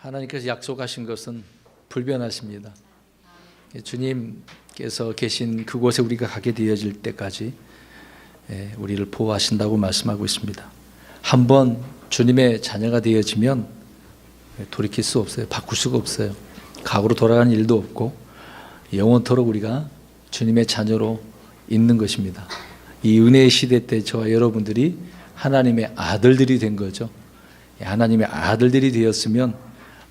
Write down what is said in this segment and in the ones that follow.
하나님께서 약속하신 것은 불변하십니다. 주님께서 계신 그곳에 우리가 가게 되어질 때까지 우리를 보호하신다고 말씀하고 있습니다. 한번 주님의 자녀가 되어지면 돌이킬 수 없어요. 바꿀 수가 없어요. 과거로 돌아가는 일도 없고 영원토록 우리가 주님의 자녀로 있는 것입니다. 이 은혜의 시대 때 저와 여러분들이 하나님의 아들들이 된 거죠. 하나님의 아들들이 되었으면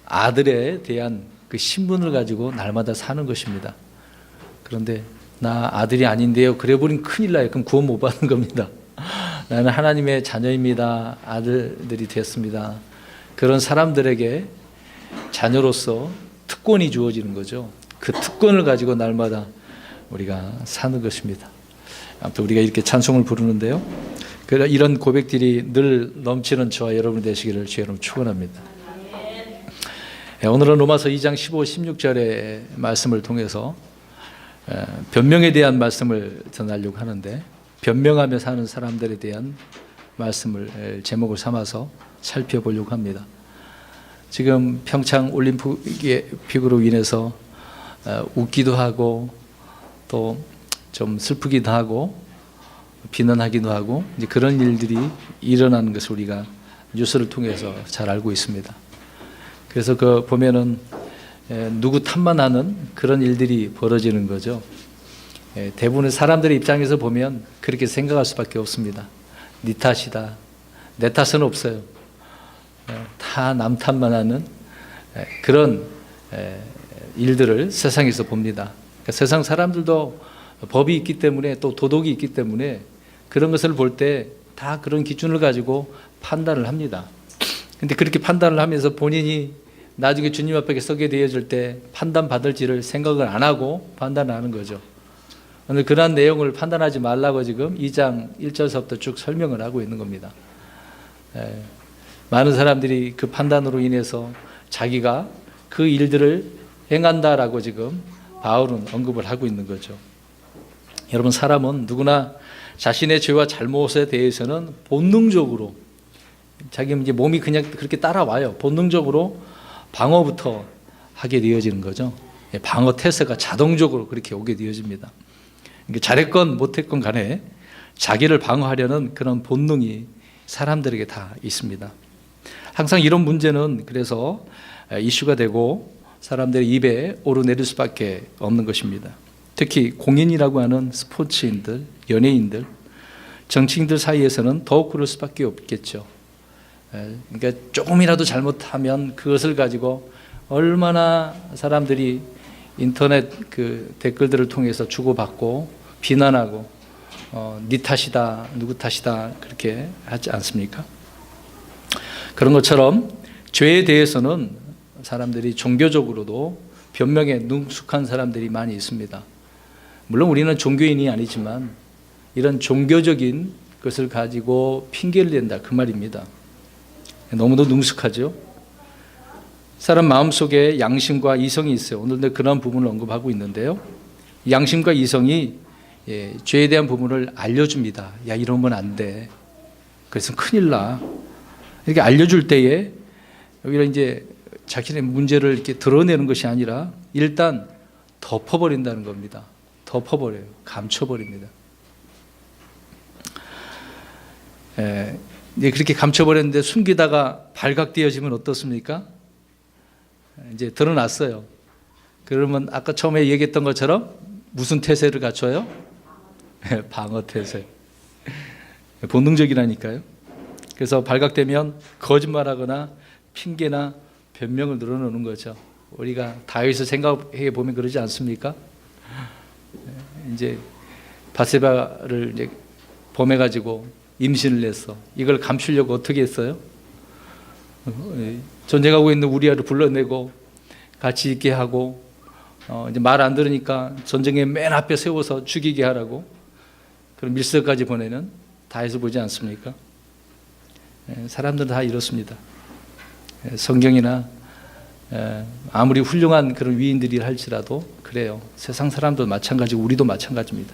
아들에 대한 그 신분을 가지고 날마다 사는 것입니다. 그런데 나 아들이 아닌데요, 그래 버리면 큰일 나요. 그럼 구원 못 받는 겁니다. 나는 하나님의 자녀입니다. 아들들이 됐습니다. 그런 사람들에게 자녀로서 특권이 주어지는 거죠. 그 특권을 가지고 날마다 우리가 사는 것입니다. 아무튼 우리가 이렇게 찬송을 부르는데요, 이런 고백들이 늘 넘치는 저와 여러분 되시기를 주의 이름으로 축원합니다. 오늘은 로마서 2장 15, 16절의 말씀을 통해서 변명에 대한 말씀을 전하려고 하는데, 변명하며 사는 사람들에 대한 말씀을 제목을 삼아서 살펴보려고 합니다. 지금 평창 올림픽으로 인해서 웃기도 하고 또 좀 슬프기도 하고 비난하기도 하고 이제 그런 일들이 일어나는 것을 우리가 뉴스를 통해서 잘 알고 있습니다. 그래서 그 보면은 누구 탓만 하는 그런 일들이 벌어지는 거죠. 대부분의 사람들의 입장에서 보면 그렇게 생각할 수밖에 없습니다. 네 탓이다. 내 탓은 없어요. 다 남 탓만 하는 그런 일들을 세상에서 봅니다. 그러니까 세상 사람들도 법이 있기 때문에 또 도덕이 있기 때문에 그런 것을 볼 때 다 그런 기준을 가지고 판단을 합니다. 그런데 그렇게 판단을 하면서 본인이 나중에 주님 앞에 서게 되어질 때 판단받을지를 생각을 안 하고 판단하는 거죠. 오늘 그러한 내용을 판단하지 말라고 지금 2장 1절서부터 쭉 설명을 하고 있는 겁니다. 많은 사람들이 그 판단으로 인해서 자기가 그 일들을 행한다라고 지금 바울은 언급을 하고 있는 거죠. 여러분, 사람은 누구나 자신의 죄와 잘못에 대해서는 본능적으로, 자기 이제 몸이 그냥 그렇게 따라와요. 본능적으로 방어부터 하게 되어지는 거죠. 방어 태세가 자동적으로 그렇게 오게 되어집니다. 잘했건 못했건 간에 자기를 방어하려는 그런 본능이 사람들에게 다 있습니다. 항상 이런 문제는 그래서 이슈가 되고 사람들의 입에 오르내릴 수밖에 없는 것입니다. 특히 공인이라고 하는 스포츠인들, 연예인들, 정치인들 사이에서는 더욱 그럴 수밖에 없겠죠. 그러니까 조금이라도 잘못하면 그것을 가지고 얼마나 사람들이 인터넷 그 댓글들을 통해서 주고받고 비난하고 네 탓이다, 누구 탓이다 그렇게 하지 않습니까? 그런 것처럼 죄에 대해서는 사람들이 종교적으로도 변명에 능숙한 사람들이 많이 있습니다. 물론 우리는 종교인이 아니지만 이런 종교적인 것을 가지고 핑계를 댄다 그 말입니다. 너무도 능숙하죠. 사람 마음속에 양심과 이성이 있어요. 오늘도 그런 부분을 언급하고 있는데요, 양심과 이성이 죄에 대한 부분을 알려줍니다. 야, 이러면 안 돼. 그래서 큰일 나. 이렇게 알려줄 때에 오히려 이제 자신의 문제를 이렇게 드러내는 것이 아니라 일단 덮어버린다는 겁니다. 덮어버려요. 감춰버립니다. 이제 그렇게 감춰버렸는데 숨기다가 발각되어지면 어떻습니까? 이제 드러났어요. 그러면 아까 처음에 얘기했던 것처럼 무슨 태세를 갖춰요? 방어 태세. 본능적이라니까요. 그래서 발각되면 거짓말하거나 핑계나 변명을 늘어놓는 거죠. 우리가 다윗을 생각해 보면 그러지 않습니까? 이제 바세바를 이제 범해가지고 임신을 했어. 이걸 감추려고 어떻게 했어요? 전쟁하고 있는 우리아를 불러내고 같이 있게 하고 이제 말 안 들으니까 전쟁의 맨 앞에 세워서 죽이게 하라고 그런 밀서까지 보내는 다윗을 보지 않습니까? 사람들은 다 이렇습니다. 성경이나 아무리 훌륭한 그런 위인들이 할지라도 그래요. 세상 사람도 마찬가지고 우리도 마찬가지입니다.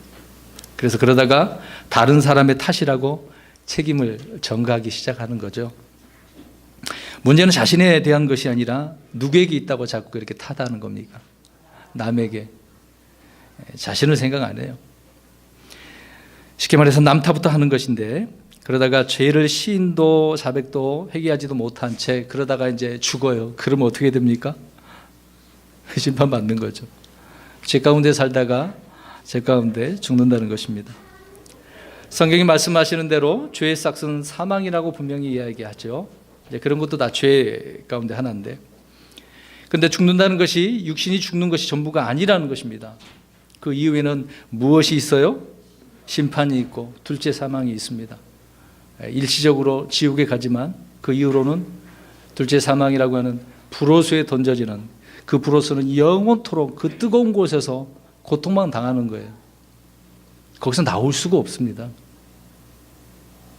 그래서 그러다가 다른 사람의 탓이라고 책임을 전가하기 시작하는 거죠. 문제는 자신에 대한 것이 아니라 누구에게 있다고 자꾸 그렇게 탓하는 겁니까? 남에게. 자신을 생각 안 해요. 쉽게 말해서 남탓부터 하는 것인데, 그러다가 죄를 시인도 자백도 회개하지도 못한 채 그러다가 이제 죽어요. 그러면 어떻게 됩니까? 심판받는 거죠. 죄 가운데 살다가 죄 가운데 죽는다는 것입니다. 성경이 말씀하시는 대로 죄의 싹은 사망이라고 분명히 이야기하죠. 그런 것도 다 죄 가운데 하나인데, 그런데 죽는다는 것이 육신이 죽는 것이 전부가 아니라는 것입니다. 그 이후에는 무엇이 있어요? 심판이 있고 둘째 사망이 있습니다. 일시적으로 지옥에 가지만 그 이후로는 둘째 사망이라고 하는 불호수에 던져지는, 그 불호수는 영원토록 그 뜨거운 곳에서 고통만 당하는 거예요. 거기서 나올 수가 없습니다.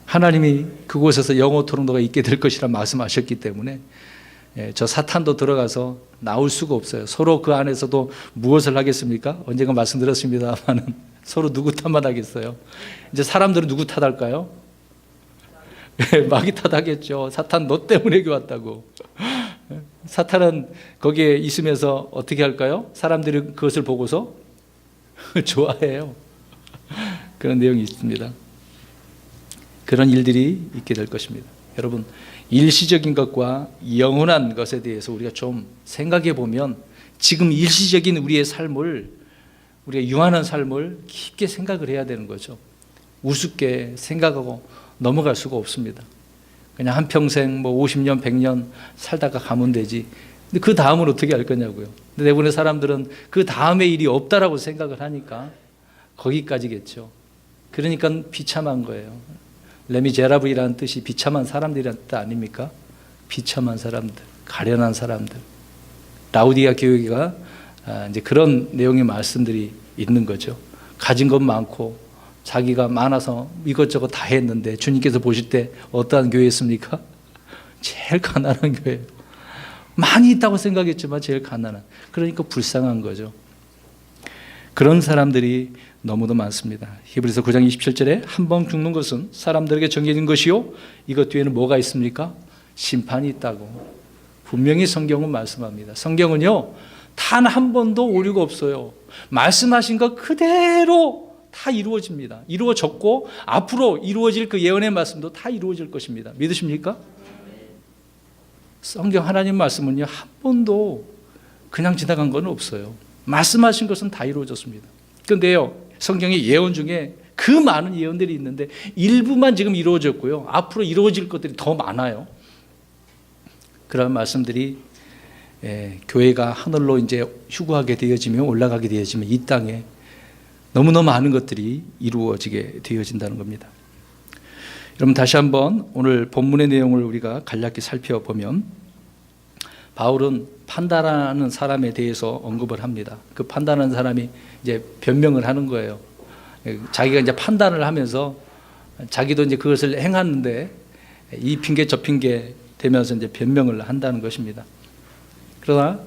하나님이 그곳에서 영원토록 너가 있게 될 것이라 말씀하셨기 때문에 저 사탄도 들어가서 나올 수가 없어요. 서로 그 안에서도 무엇을 하겠습니까? 언젠가 말씀드렸습니다만 서로 누구 탓만 하겠어요. 이제 사람들은 누구 탓할까요? 마귀 탓하겠죠. 사탄 너 때문에 여기 왔다고. 사탄은 거기에 있으면서 어떻게 할까요? 사람들이 그것을 보고서 좋아해요. 그런 내용이 있습니다. 그런 일들이 있게 될 것입니다. 여러분, 일시적인 것과 영원한 것에 대해서 우리가 좀 생각해 보면 지금 일시적인 우리의 삶을, 우리가 유한한 삶을 깊게 생각을 해야 되는 거죠. 우습게 생각하고 넘어갈 수가 없습니다. 그냥 한평생 뭐 50년, 100년 살다가 가면 되지. 근데 그 다음은 어떻게 할 거냐고요. 근데 대부분의 사람들은 그 다음의 일이 없다라고 생각을 하니까 거기까지겠죠. 그러니까 비참한 거예요. 레미제라블이라는 뜻이 비참한 사람들이라는 뜻 아닙니까? 비참한 사람들, 가련한 사람들. 라우디아 교회가 이제 그런 내용의 말씀들이 있는 거죠. 가진 것 많고 자기가 많아서 이것저것 다 했는데 주님께서 보실 때 어떠한 교회였습니까? 제일 가난한 교회예요. 많이 있다고 생각했지만 제일 가난한. 그러니까 불쌍한 거죠. 그런 사람들이 너무도 많습니다. 히브리서 9장 27절에 한 번 죽는 것은 사람들에게 정해진 것이요, 이것 뒤에는 뭐가 있습니까? 심판이 있다고 분명히 성경은 말씀합니다. 성경은요, 단 한 번도 오류가 없어요. 말씀하신 것 그대로 다 이루어집니다. 이루어졌고 앞으로 이루어질 그 예언의 말씀도 다 이루어질 것입니다. 믿으십니까? 성경 하나님 말씀은요, 한 번도 그냥 지나간 건 없어요. 말씀하신 것은 다 이루어졌습니다. 그런데요, 성경의 예언 중에 그 많은 예언들이 있는데 일부만 지금 이루어졌고요, 앞으로 이루어질 것들이 더 많아요. 그런 말씀들이 교회가 하늘로 이제 휴거하게 되어지면, 올라가게 되어지면 이 땅에 너무너무 많은 것들이 이루어지게 되어진다는 겁니다. 여러분, 다시 한번 오늘 본문의 내용을 우리가 간략히 살펴보면, 바울은 판단하는 사람에 대해서 언급을 합니다. 그 판단하는 사람이 이제 변명을 하는 거예요. 자기가 이제 판단을 하면서 자기도 이제 그것을 행하는데 이 핑계 저 핑계 되면서 이제 변명을 한다는 것입니다. 그러나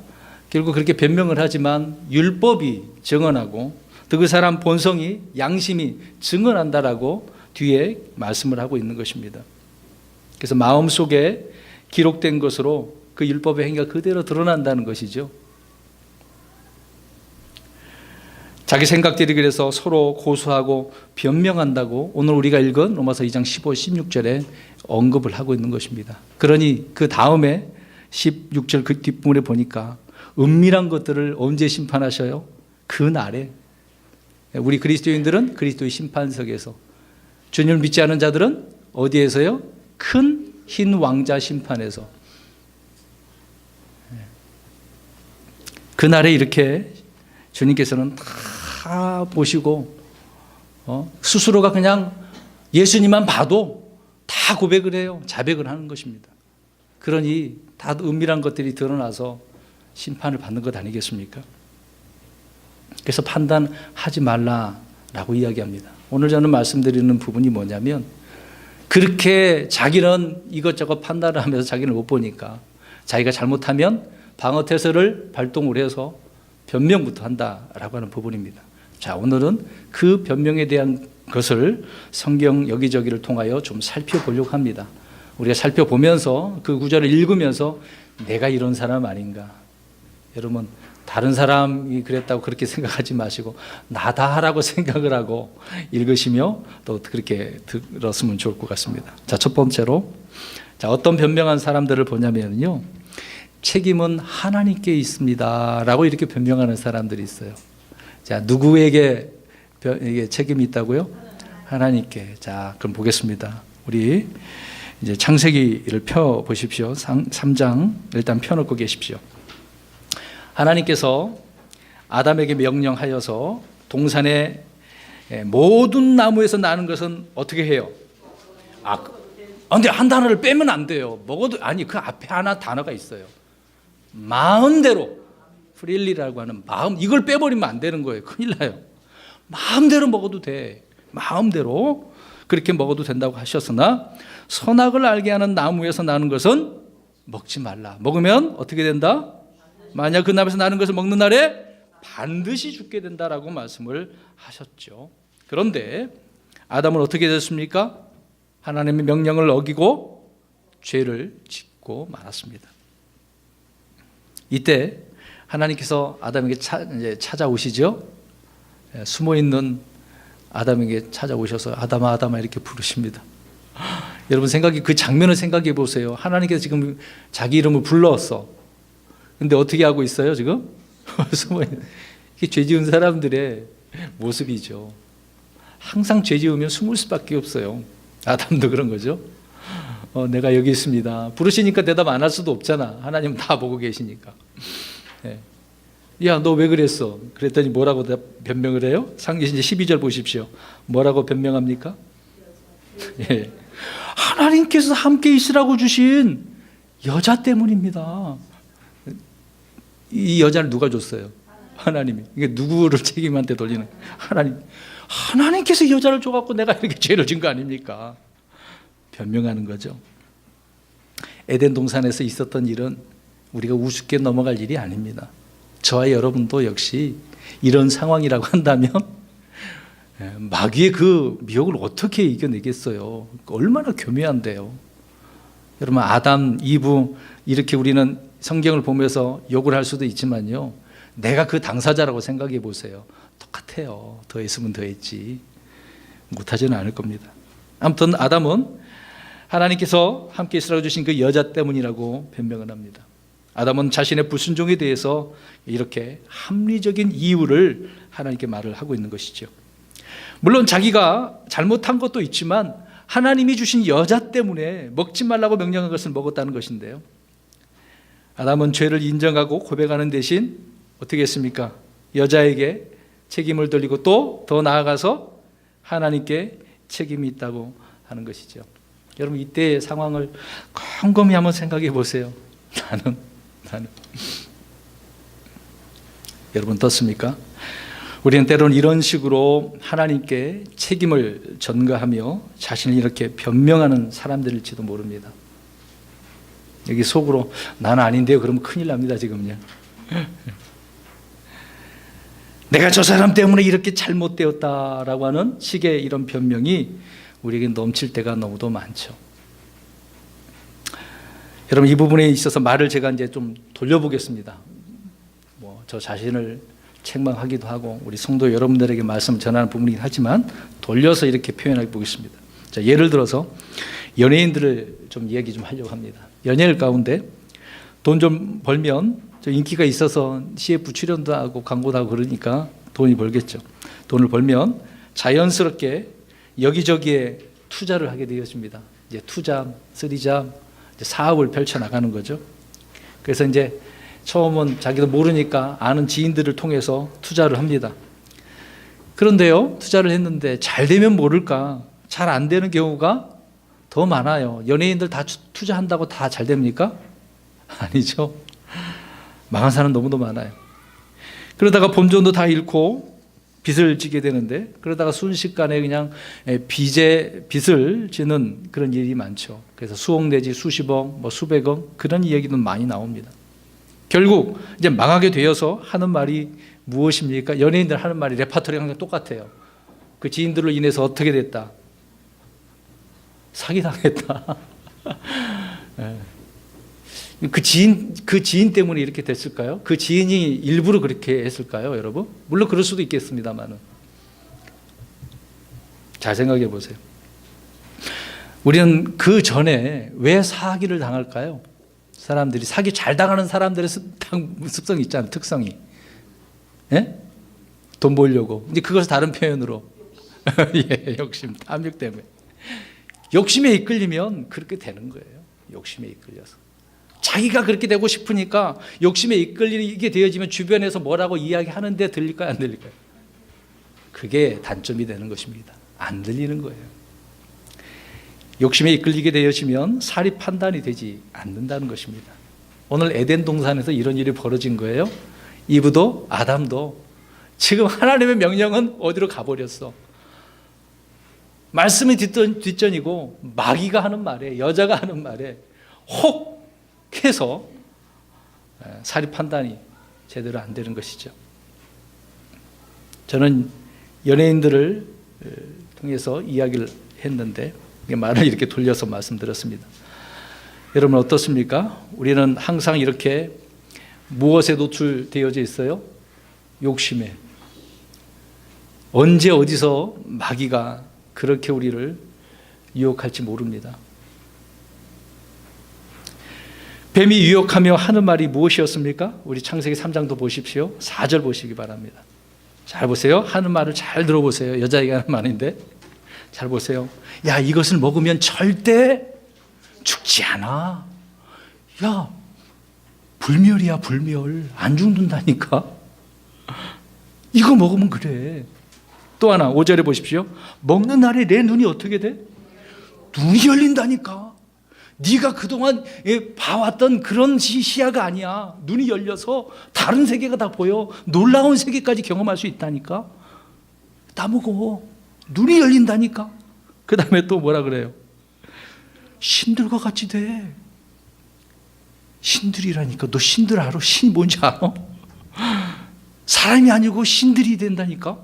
결국 그렇게 변명을 하지만 율법이 증언하고 또 그 사람 본성이, 양심이 증언한다라고 뒤에 말씀을 하고 있는 것입니다. 그래서 마음속에 기록된 것으로 그 율법의 행위가 그대로 드러난다는 것이죠. 자기 생각들이 그래서 서로 고소하고 변명한다고 오늘 우리가 읽은 로마서 2장 15, 16절에 언급을 하고 있는 것입니다. 그러니 그 다음에 16절 그 뒷부분에 보니까 은밀한 것들을 언제 심판하셔요? 그 날에. 우리 그리스도인들은 그리스도의 심판석에서, 주님을 믿지 않은 자들은 어디에서요? 큰 흰 왕자 심판에서. 그날에 이렇게 주님께서는 다 보시고 스스로가 그냥 예수님만 봐도 다 고백을 해요. 자백을 하는 것입니다. 그러니 다 은밀한 것들이 드러나서 심판을 받는 것 아니겠습니까? 그래서 판단하지 말라라고 이야기합니다. 오늘 저는 말씀드리는 부분이 뭐냐면, 그렇게 자기는 이것저것 판단을 하면서 자기는 못 보니까 자기가 잘못하면 방어태세를 발동을 해서 변명부터 한다라고 하는 부분입니다. 자, 오늘은 그 변명에 대한 것을 성경 여기저기를 통하여 좀 살펴보려고 합니다. 우리가 살펴보면서 그 구절을 읽으면서 내가 이런 사람 아닌가. 여러분 다른 사람이 그랬다고 그렇게 생각하지 마시고 나다 하라고 생각을 하고 읽으시며 또 그렇게 들었으면 좋을 것 같습니다. 자, 첫 번째로 어떤 변명한 사람들을 보냐면요, 책임은 하나님께 있습니다 라고 이렇게 변명하는 사람들이 있어요. 자, 누구에게 이게 책임이 있다고요? 하나님께. 자, 그럼 보겠습니다. 우리 이제 창세기를 펴 보십시오. 3장 일단 펴놓고 계십시오. 하나님께서 아담에게 명령하여서 동산의 모든 나무에서 나는 것은 어떻게 해요? 근데 한 단어를 빼면 안 돼요. 먹어도, 아니, 그 앞에 하나 단어가 있어요. 마음대로, 프릴리라고 하는 마음, 이걸 빼버리면 안 되는 거예요. 큰일 나요. 마음대로 먹어도 돼. 마음대로 그렇게 먹어도 된다고 하셨으나 선악을 알게 하는 나무에서 나는 것은 먹지 말라. 먹으면 어떻게 된다? 만약 그 나무에서 나는 것을 먹는 날에 반드시 죽게 된다라고 말씀을 하셨죠. 그런데 아담은 어떻게 됐습니까? 하나님의 명령을 어기고 죄를 짓고 말았습니다. 이때 하나님께서 아담에게 찾아오시죠. 숨어있는 아담에게 찾아오셔서 아담아 아담아 이렇게 부르십니다. 여러분 그 장면을 생각해 보세요. 하나님께서 지금 자기 이름을 불렀어. 근데 어떻게 하고 있어요 지금? 숨어있는. 이게 죄 지은 사람들의 모습이죠. 항상 죄 지으면 숨을 수밖에 없어요. 아담도 그런 거죠. 내가 여기 있습니다. 부르시니까 대답 안 할 수도 없잖아. 하나님 다 보고 계시니까. 네. 야, 너 왜 그랬어? 그랬더니 뭐라고 변명을 해요? 상기신 12절 보십시오. 뭐라고 변명합니까? 예. 하나님께서 함께 있으라고 주신 여자 때문입니다. 이 여자를 누가 줬어요? 하나님이. 이게 누구를 책임한테 돌리는? 하나님께서 여자를 줘갖고 내가 이렇게 죄를 진 거 아닙니까? 변명하는 거죠. 에덴 동산에서 있었던 일은 우리가 우습게 넘어갈 일이 아닙니다. 저와 여러분도 역시 이런 상황이라고 한다면 마귀의 그 미혹을 어떻게 이겨내겠어요? 얼마나 교묘한데요. 여러분 아담, 이브 이렇게 우리는 성경을 보면서 욕을 할 수도 있지만요, 내가 그 당사자라고 생각해 보세요. 똑같아요. 더했으면 더했지. 못하지는 않을 겁니다. 아무튼 아담은 하나님께서 함께 있으라고 주신 그 여자 때문이라고 변명을 합니다. 아담은 자신의 불순종에 대해서 이렇게 합리적인 이유를 하나님께 말을 하고 있는 것이죠. 물론 자기가 잘못한 것도 있지만 하나님이 주신 여자 때문에 먹지 말라고 명령한 것을 먹었다는 것인데요. 아담은 죄를 인정하고 고백하는 대신 어떻게 했습니까? 여자에게 책임을 돌리고 또 더 나아가서 하나님께 책임이 있다고 하는 것이죠. 여러분 이때의 상황을 곰곰이 한번 생각해 보세요. 나는 여러분 어떻습니까? 우리는 때로는 이런 식으로 하나님께 책임을 전가하며 자신을 이렇게 변명하는 사람들일지도 모릅니다. 여기 속으로 나는 아닌데요 그러면 큰일 납니다. 지금요. 내가 저 사람 때문에 이렇게 잘못되었다라고 하는 식의 이런 변명이 우리에게 넘칠 때가 너무도 많죠. 여러분 이 부분에 있어서 말을 제가 이제 좀 돌려보겠습니다. 저 자신을 책망하기도 하고 우리 성도 여러분들에게 말씀 전하는 부분이긴 하지만 돌려서 이렇게 표현해 보겠습니다. 자, 예를 들어서 연예인들을 좀 이야기 좀 하려고 합니다. 연예인 가운데 돈 좀 벌면 좀 인기가 있어서 CF 출연도 하고 광고도 하고 그러니까 돈이 벌겠죠. 돈을 벌면 자연스럽게 여기저기에 투자를 하게 되어집니다. 이제 투잡, 쓰리잡, 사업을 펼쳐 나가는 거죠. 그래서 이제 처음은 자기도 모르니까 아는 지인들을 통해서 투자를 합니다. 그런데요, 투자를 했는데 잘 되면 모를까 잘 안 되는 경우가 더 많아요. 연예인들 다 투자한다고 다 잘 됩니까? 아니죠. 망한 사람 너무도 많아요. 그러다가 본전도 다 잃고 빚을 지게 되는데 그러다가 순식간에 그냥 빚을 지는 그런 일이 많죠. 그래서 수억 내지 수십억, 수백억 그런 이야기도 많이 나옵니다. 결국 이제 망하게 되어서 하는 말이 무엇입니까? 연예인들 하는 말이 레파토리가 항상 똑같아요. 그 지인들로 인해서 어떻게 됐다? 사기당했다. 그 지인 때문에 이렇게 됐을까요? 그 지인이 일부러 그렇게 했을까요, 여러분? 물론 그럴 수도 있겠습니다만은. 잘 생각해 보세요. 우리는 그 전에 왜 사기를 당할까요? 사람들이 사기 잘 당하는 사람들의 습성이 있잖아요. 특성이. 예? 돈 벌려고. 이제 그것을 다른 표현으로 예, 욕심, 탐욕 때문에. 욕심에 이끌리면 그렇게 되는 거예요. 욕심에 이끌려서. 자기가 그렇게 되고 싶으니까 욕심에 이끌리게 되어지면 주변에서 뭐라고 이야기하는데 들릴까요? 안 들릴까요? 그게 단점이 되는 것입니다. 안 들리는 거예요. 욕심에 이끌리게 되어지면 사리 판단이 되지 않는다는 것입니다. 오늘 에덴 동산에서 이런 일이 벌어진 거예요. 이브도 아담도 지금 하나님의 명령은 어디로 가버렸어. 말씀이 뒷전이고 마귀가 하는 말에, 여자가 하는 말에 혹 해서 사리 판단이 제대로 안 되는 것이죠. 저는 연예인들을 통해서 이야기를 했는데 말을 이렇게 돌려서 말씀드렸습니다. 여러분 어떻습니까? 우리는 항상 이렇게 무엇에 노출되어져 있어요? 욕심에. 언제 어디서 마귀가 그렇게 우리를 유혹할지 모릅니다. 뱀이 유혹하며 하는 말이 무엇이었습니까? 우리 창세기 3장도 보십시오. 4절 보시기 바랍니다. 잘 보세요. 하는 말을 잘 들어보세요. 여자에게 하는 말인데 잘 보세요. 야, 이것을 먹으면 절대 죽지 않아. 야, 불멸이야, 불멸. 안 죽는다니까. 이거 먹으면 그래. 또 하나 5절에 보십시오. 먹는 날에 내 눈이 어떻게 돼? 눈이 열린다니까. 네가 그동안 봐왔던 그런 시야가 아니야. 눈이 열려서 다른 세계가 다 보여. 놀라운 세계까지 경험할 수 있다니까. 다 먹어. 눈이 열린다니까. 그 다음에 또 뭐라 그래요? 신들과 같이 돼. 신들이라니까. 너 신들 알아? 신 뭔지 알아? 사람이 아니고 신들이 된다니까.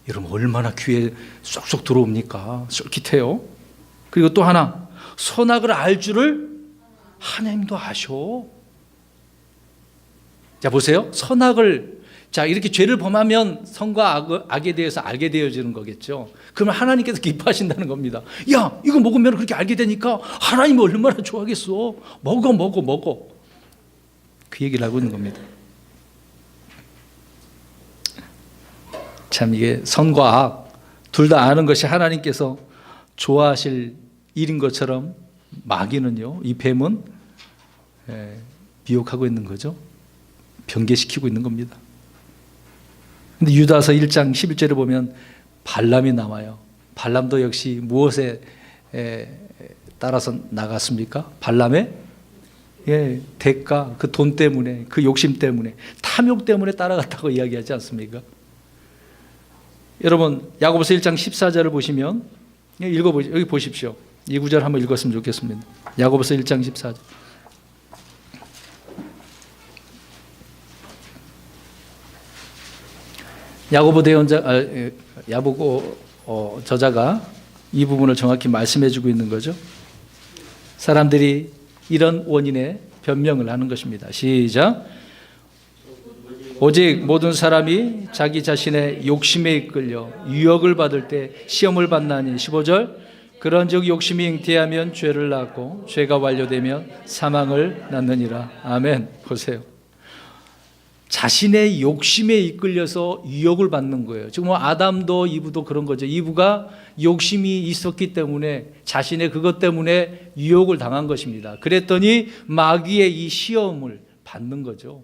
여러분 얼마나 귀에 쏙쏙 들어옵니까? 쏠깃해요. 그리고 또 하나, 선악을 알 줄을 하나님도 아셔. 자 보세요. 선악을, 자 이렇게 죄를 범하면 선과 악에 대해서 알게 되어지는 거겠죠. 그러면 하나님께서 기뻐하신다는 겁니다. 야, 이거 먹으면 그렇게 알게 되니까 하나님이 얼마나 좋아하겠어. 먹어. 그 얘기를 하고 있는 겁니다. 참 이게 선과 악 둘 다 아는 것이 하나님께서 좋아하실 일인 것처럼 마귀는요, 이 뱀은 미혹하고 있는 거죠. 변개시키고 있는 겁니다. 근데 유다서 1장 11절에 보면 발람이 나와요. 발람도 역시 무엇에 따라서 나갔습니까? 발람의 대가, 그 돈 때문에, 그 욕심 때문에, 탐욕 때문에 따라갔다고 이야기하지 않습니까? 여러분 야고보서 1장 14절을 보시면 읽어보시죠. 여기 보십시오. 이 구절 한번 읽었으면 좋겠습니다. 야고보서 1장 14절. 야고보 저자가 이 부분을 정확히 말씀해주고 있는 거죠. 사람들이 이런 원인에 변명을 하는 것입니다. 시작. 오직 모든 사람이 자기 자신의 욕심에 이끌려 유혹을 받을 때 시험을 받나니. 15절. 그런즉 욕심이 잉태하면 죄를 낳고 죄가 완료되면 사망을 낳느니라. 아멘. 보세요. 자신의 욕심에 이끌려서 유혹을 받는 거예요. 지금 아담도 이브도 그런 거죠. 이브가 욕심이 있었기 때문에 자신의 그것 때문에 유혹을 당한 것입니다. 그랬더니 마귀의 이 시험을 받는 거죠.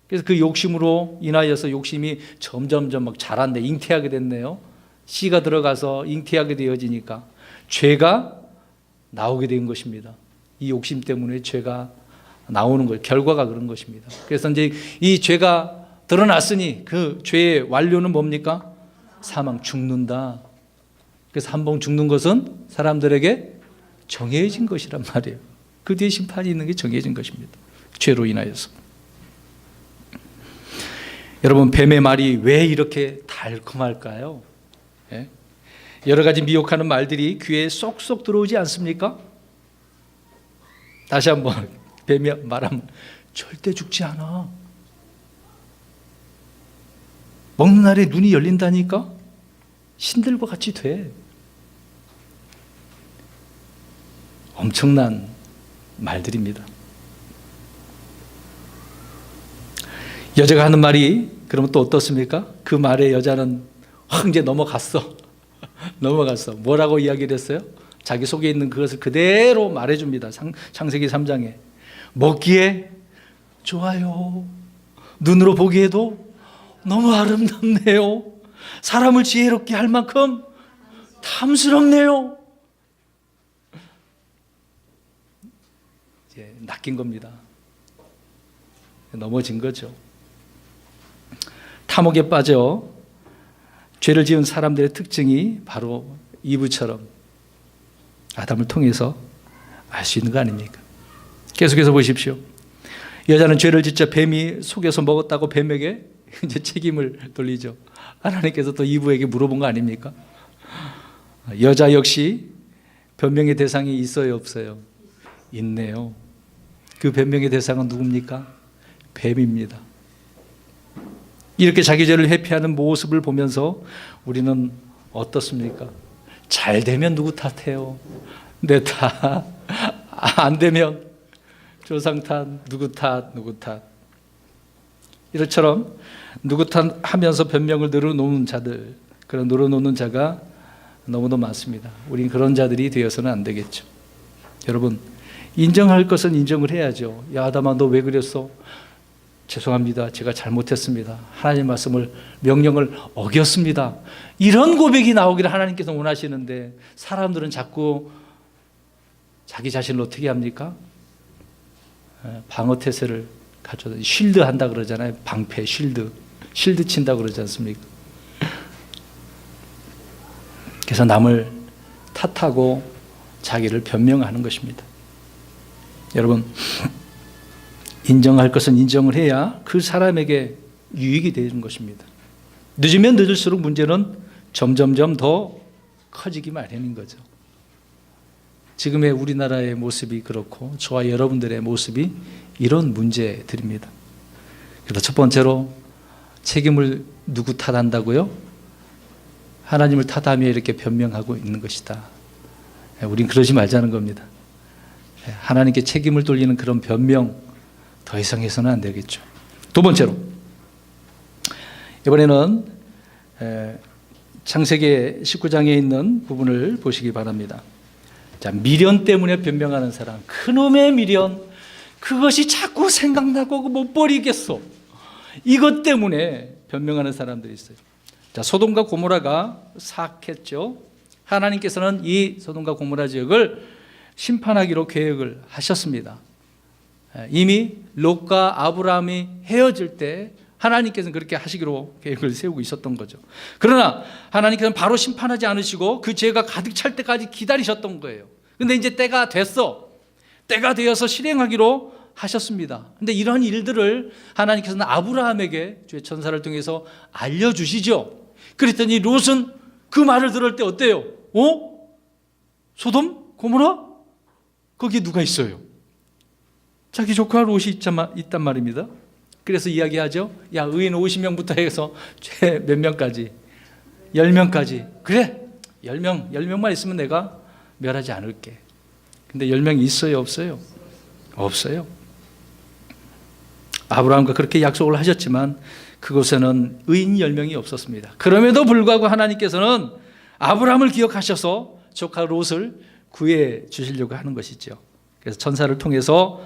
그래서 그 욕심으로 인하여서 욕심이 점점점 막 자란데 잉태하게 됐네요. 씨가 들어가서 잉태하게 되어지니까 죄가 나오게 된 것입니다. 이 욕심 때문에 죄가 나오는 거예요. 결과가 그런 것입니다. 그래서 이제 이 죄가 드러났으니 그 죄의 완료는 뭡니까? 사망, 죽는다. 그래서 한 번 죽는 것은 사람들에게 정해진 것이란 말이에요. 그 뒤에 심판이 있는 게 정해진 것입니다. 죄로 인하여서. 여러분 뱀의 말이 왜 이렇게 달콤할까요? 예? 여러 가지 미혹하는 말들이 귀에 쏙쏙 들어오지 않습니까? 다시 한번 뱀이 말하면 절대 죽지 않아. 먹는 날에 눈이 열린다니까? 신들과 같이 돼. 엄청난 말들입니다. 여자가 하는 말이 그러면 또 어떻습니까? 그 말에 여자는 확 이제 넘어갔어. 넘어갔어. 뭐라고 이야기를 했어요? 자기 속에 있는 그것을 그대로 말해줍니다. 창세기 3장에. 먹기에 좋아요. 눈으로 보기에도 너무 아름답네요. 사람을 지혜롭게 할 만큼 탐스럽네요. 이제 낚인 겁니다. 넘어진 거죠. 탐욕에 빠져 죄를 지은 사람들의 특징이 바로 이브처럼 아담을 통해서 알 수 있는 거 아닙니까? 계속해서 보십시오. 여자는 죄를 짓자 뱀이 속여서 먹었다고 뱀에게 이제 책임을 돌리죠. 하나님께서 또 이브에게 물어본 거 아닙니까? 여자 역시 변명의 대상이 있어요, 없어요? 있네요. 그 변명의 대상은 누굽니까? 뱀입니다. 이렇게 자기 죄를 회피하는 모습을 보면서 우리는 어떻습니까? 잘 되면 누구 탓해요? 내 탓. 안 되면 조상 탓, 누구 탓, 누구 탓. 이처럼 누구 탓하면서 변명을 늘어놓는 자들, 그런 늘어놓는 자가 너무도 많습니다. 우린 그런 자들이 되어서는 안 되겠죠. 여러분, 인정할 것은 인정을 해야죠. 야, 아담아, 너 왜 그랬어? 죄송합니다. 제가 잘못했습니다. 하나님 말씀을, 명령을 어겼습니다. 이런 고백이 나오기를 하나님께서 원하시는데 사람들은 자꾸 자기 자신을 어떻게 합니까? 방어태세를 가져다 쉴드 한다 그러잖아요. 방패, 쉴드 친다 그러지 않습니까? 그래서 남을 탓하고 자기를 변명하는 것입니다. 여러분, 인정할 것은 인정을 해야 그 사람에게 유익이 되는 것입니다. 늦으면 늦을수록 문제는 점점점 더 커지기 마련인 거죠. 지금의 우리나라의 모습이 그렇고 저와 여러분들의 모습이 이런 문제들입니다. 그래서 첫 번째로 책임을 누구 탓한다고요? 하나님을 탓하며 이렇게 변명하고 있는 것이다. 우린 그러지 말자는 겁니다. 하나님께 책임을 돌리는 그런 변명 더 이상 해서는 안 되겠죠. 두 번째로, 이번에는 창세기 19장에 있는 부분을 보시기 바랍니다. 자, 미련 때문에 변명하는 사람, 그놈의 미련, 그것이 자꾸 생각나고 못 버리겠어. 이것 때문에 변명하는 사람들이 있어요. 자, 소돔과 고모라가 사악했죠. 하나님께서는 이 소돔과 고모라 지역을 심판하기로 계획을 하셨습니다. 이미 롯과 아브라함이 헤어질 때 하나님께서는 그렇게 하시기로 계획을 세우고 있었던 거죠. 그러나 하나님께서는 바로 심판하지 않으시고 그 죄가 가득 찰 때까지 기다리셨던 거예요. 근데 이제 때가 됐어. 때가 되어서 실행하기로 하셨습니다. 근데 이런 일들을 하나님께서는 아브라함에게 주의 천사를 통해서 알려주시죠. 그랬더니 롯은 그 말을 들을 때 어때요? 소돔? 고모라? 거기에 누가 있어요? 자기 조카 롯이 있단 말입니다. 그래서 이야기하죠. 야, 의인 50명부터 해서 죄 몇 명까지? 10명까지. 그래, 10명만 있으면 내가 멸하지 않을게. 근데 10명이 있어요, 없어요? 없어요. 아브라함과 그렇게 약속을 하셨지만 그곳에는 의인 10명이 없었습니다. 그럼에도 불구하고 하나님께서는 아브라함을 기억하셔서 조카 롯을 구해 주시려고 하는 것이죠. 그래서 천사를 통해서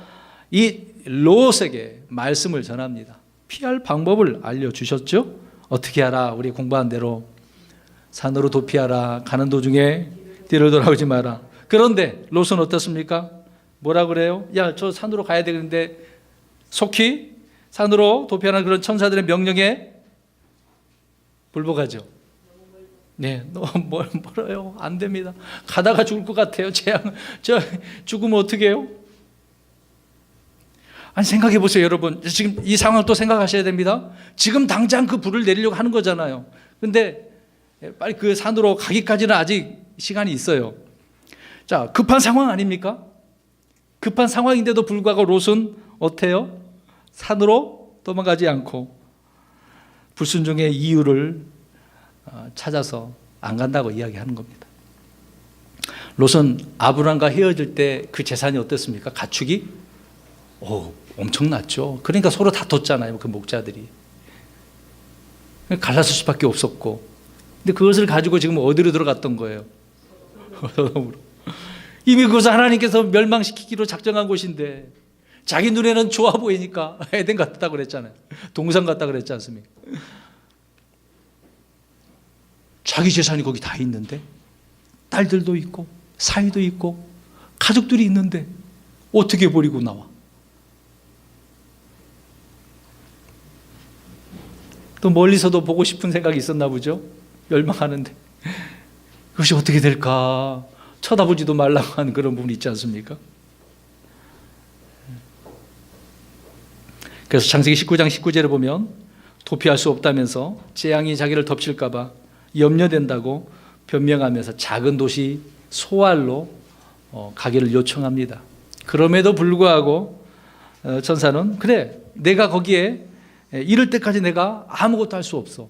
이 롯에게 말씀을 전합니다. 피할 방법을 알려주셨죠. 어떻게 하라? 우리 공부한 대로 산으로 도피하라. 가는 도중에 뒤를 돌아오지 마라. 그런데 롯은 어떻습니까? 뭐라 그래요? 야, 저 산으로 가야 되는데 속히 산으로 도피하는 그런 천사들의 명령에 불복하죠. 네, 너무 멀어요. 안 됩니다. 가다가 죽을 것 같아요. 저 죽으면 어떻게 해요? 아니, 생각해 보세요, 여러분. 지금 이 상황을 또 생각하셔야 됩니다. 지금 당장 그 불을 내리려고 하는 거잖아요. 근데 빨리 그 산으로 가기까지는 아직 시간이 있어요. 자, 급한 상황 아닙니까? 급한 상황인데도 불구하고 롯은 어때요? 산으로 도망가지 않고 불순종의 이유를 찾아서 안 간다고 이야기하는 겁니다. 롯은 아브람과 헤어질 때 그 재산이 어땠습니까? 가축이 엄청났죠. 그러니까 서로 다퉜잖아요. 그 목자들이. 갈랐을 수밖에 없었고. 근데 그것을 가지고 지금 어디로 들어갔던 거예요? 이미 그것을 하나님께서 멸망시키기로 작정한 곳인데 자기 눈에는 좋아 보이니까 에덴 같다 그랬잖아요. 동산 같다 그랬지 않습니까? 자기 재산이 거기 다 있는데 딸들도 있고 사위도 있고 가족들이 있는데 어떻게 버리고 나와? 또 멀리서도 보고 싶은 생각이 있었나 보죠. 멸망하는데 그것이 어떻게 될까 쳐다보지도 말라고 하는 그런 부분이 있지 않습니까? 그래서 창세기 19장 19절에 보면 도피할 수 없다면서 재앙이 자기를 덮칠까 봐 염려된다고 변명하면서 작은 도시 소알로 가기를 요청합니다. 그럼에도 불구하고 천사는 그래 내가 거기에 이럴 때까지 내가 아무것도 할 수 없어.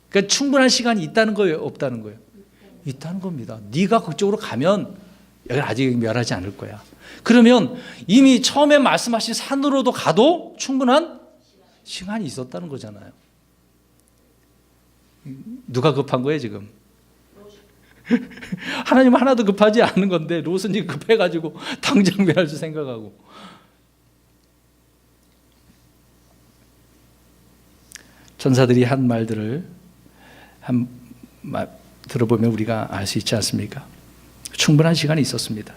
그러니까 충분한 시간이 있다는 거예요, 없다는 거예요? 있다는 겁니다. 네가 그쪽으로 가면 여기는 아직 멸하지 않을 거야. 그러면 이미 처음에 말씀하신 산으로도 가도 충분한 시간이 있었다는 거잖아요. 누가 급한 거예요 지금? 하나님은 하나도 급하지 않은 건데 롯은 지금 급해가지고 당장 멸할 줄 생각하고. 전사들이 한 말들을 들어보면 우리가 알 수 있지 않습니까? 충분한 시간이 있었습니다.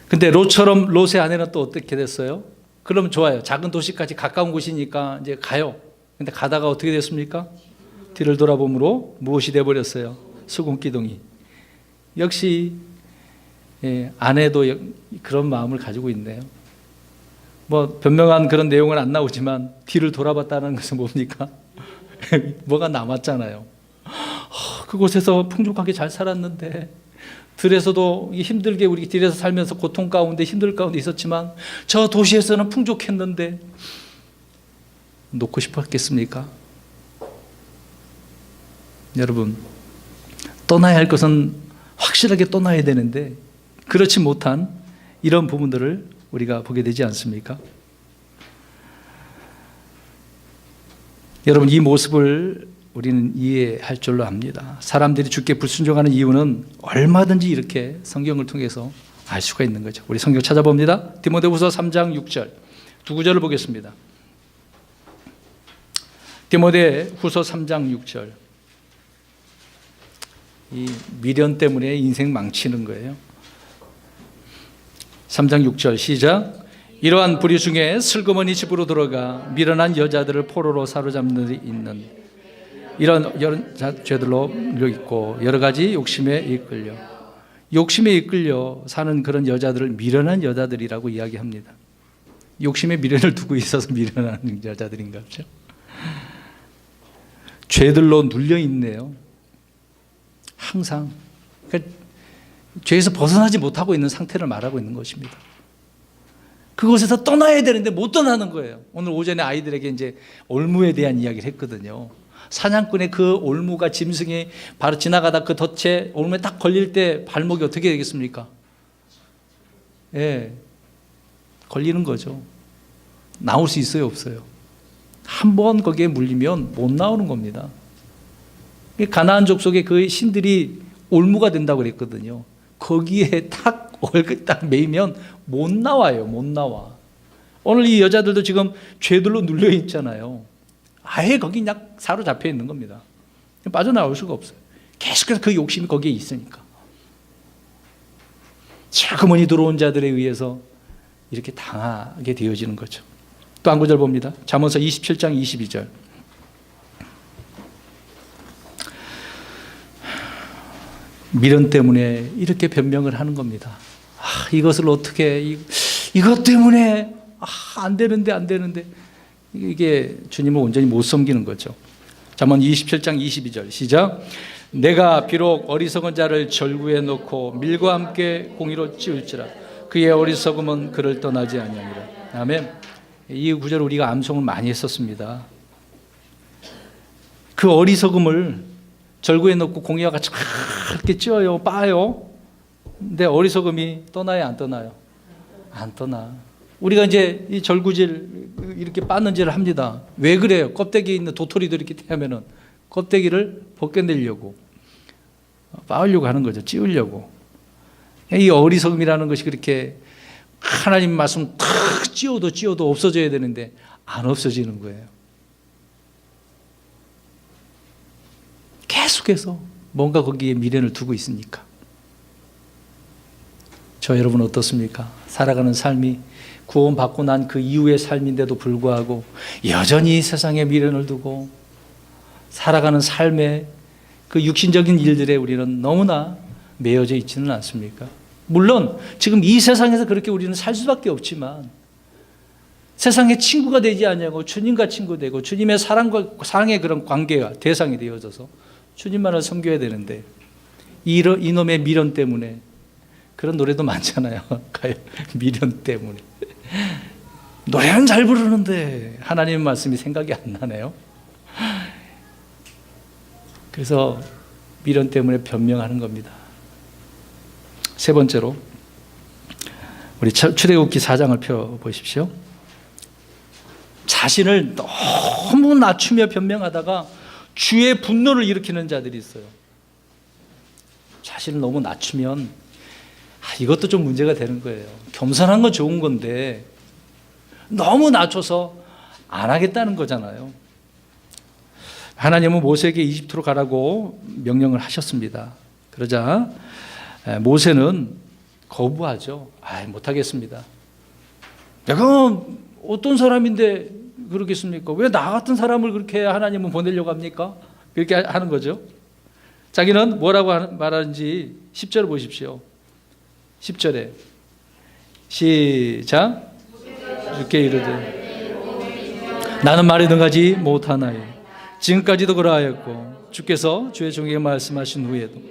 근데 롯처럼 롯의 아내는 또 어떻게 됐어요? 그럼 좋아요. 작은 도시까지 가까운 곳이니까 이제 가요. 근데 가다가 어떻게 됐습니까? 뒤를 돌아보므로 무엇이 돼버렸어요? 수군기둥이. 역시 아내도 그런 마음을 가지고 있네요. 뭐 변명한 그런 내용은 안 나오지만 뒤를 돌아봤다는 것은 뭡니까? 뭐가 남았잖아요. 그곳에서 풍족하게 잘 살았는데 들에서도 힘들게 우리 들에서 살면서 고통 가운데 힘들 가운데 있었지만 저 도시에서는 풍족했는데 놓고 싶었겠습니까? 여러분 떠나야 할 것은 확실하게 떠나야 되는데 그렇지 못한 이런 부분들을 우리가 보게 되지 않습니까? 여러분 이 모습을 우리는 이해할 줄로 압니다. 사람들이 주께 불순종하는 이유는 얼마든지 이렇게 성경을 통해서 알 수가 있는 거죠. 우리 성경 찾아봅니다. 디모데후서 3장 6절 두 구절을 보겠습니다. 디모데후서 3장 6절. 이 미련 때문에 인생 망치는 거예요. 3장 6절 시작. 이러한 불의 중에 슬그머니 집으로 들어가 미련한 여자들을 포로로 사로잡는 일이 있는 이런 죄들로 밀려 있고 여러 가지 욕심에 이끌려 사는 그런 여자들을 미련한 여자들이라고 이야기합니다. 욕심에 미련을 두고 있어서 미련한 여자들인가 보죠. 죄들로 눌려 있네요. 항상 그러니까 죄에서 벗어나지 못하고 있는 상태를 말하고 있는 것입니다. 그곳에서 떠나야 되는데 못 떠나는 거예요. 오늘 오전에 아이들에게 이제 올무에 대한 이야기를 했거든요. 사냥꾼의 그 올무가 짐승이 바로 지나가다 그 덫에 올무에 딱 걸릴 때 발목이 어떻게 되겠습니까? 예, 걸리는 거죠. 나올 수 있어요, 없어요? 한 번 거기에 물리면 못 나오는 겁니다. 가나안 족속의 그 신들이 올무가 된다고 그랬거든요. 거기에 딱 매이면 못 나와요. 못 나와. 오늘 이 여자들도 지금 죄들로 눌려 있잖아요. 아예 거기 그냥 사로잡혀 있는 겁니다. 빠져나올 수가 없어요. 계속해서 그 욕심이 거기에 있으니까. 슬그머니 들어온 자들에 의해서 이렇게 당하게 되어지는 거죠. 또 한 구절 봅니다. 잠언서 27장 22절. 미련 때문에 이렇게 변명을 하는 겁니다. 이것을 어떻게 이것 때문에 안 되는데 이게 주님을 온전히 못 섬기는 거죠. 잠언 27장 22절 시작. 내가 비록 어리석은 자를 절구에 놓고 밀과 함께 공의로 찌울지라 그의 어리석음은 그를 떠나지 아니하니라. 아멘. 이 구절을 우리가 암송을 많이 했었습니다. 그 어리석음을 절구에 놓고 공의와 같이 이렇게 찌어요, 빠요. 근데 어리석음이 떠나요, 안 떠나요? 안 떠나. 우리가 이제 이 절구질 이렇게 빻는지를 합니다. 왜 그래요? 껍데기에 있는 도토리도 이렇게 태우면은 껍데기를 벗겨내려고 빻으려고 하는 거죠. 찌우려고. 이 어리석음이라는 것이 그렇게 하나님 말씀 탁 찌워도 없어져야 되는데 안 없어지는 거예요. 계속해서 뭔가 거기에 미련을 두고 있으니까. 저 여러분 어떻습니까? 살아가는 삶이 구원받고 난 그 이후의 삶인데도 불구하고 여전히 세상에 미련을 두고 살아가는 삶의 그 육신적인 일들에 우리는 너무나 매여져 있지는 않습니까? 물론 지금 이 세상에서 그렇게 우리는 살 수밖에 없지만 세상의 친구가 되지 않냐고 주님과 친구 되고 주님의 사랑의 그런 관계가 대상이 되어져서 주님만을 섬겨야 되는데 이놈의 미련 때문에 그런 노래도 많잖아요. 미련 때문에 노래는 잘 부르는데 하나님의 말씀이 생각이 안 나네요. 그래서 미련 때문에 변명하는 겁니다. 세 번째로 우리 출애굽기 4장을 펴보십시오. 자신을 너무 낮추며 변명하다가 주의 분노를 일으키는 자들이 있어요. 자신을 너무 낮추면 이것도 좀 문제가 되는 거예요. 겸손한 건 좋은 건데 너무 낮춰서 안 하겠다는 거잖아요. 하나님은 모세에게 이집트로 가라고 명령을 하셨습니다. 그러자 모세는 거부하죠. 못하겠습니다. 내가 어떤 사람인데 그러겠습니까? 왜 나 같은 사람을 그렇게 하나님은 보내려고 합니까? 그렇게 하는 거죠. 자기는 뭐라고 말하는지 10절을 보십시오. 10절에 시작. 주께 이르되 나는 말에 능하지 못하나이. 지금까지도 그러하였고 주께서 주의 종에게 말씀하신 후에도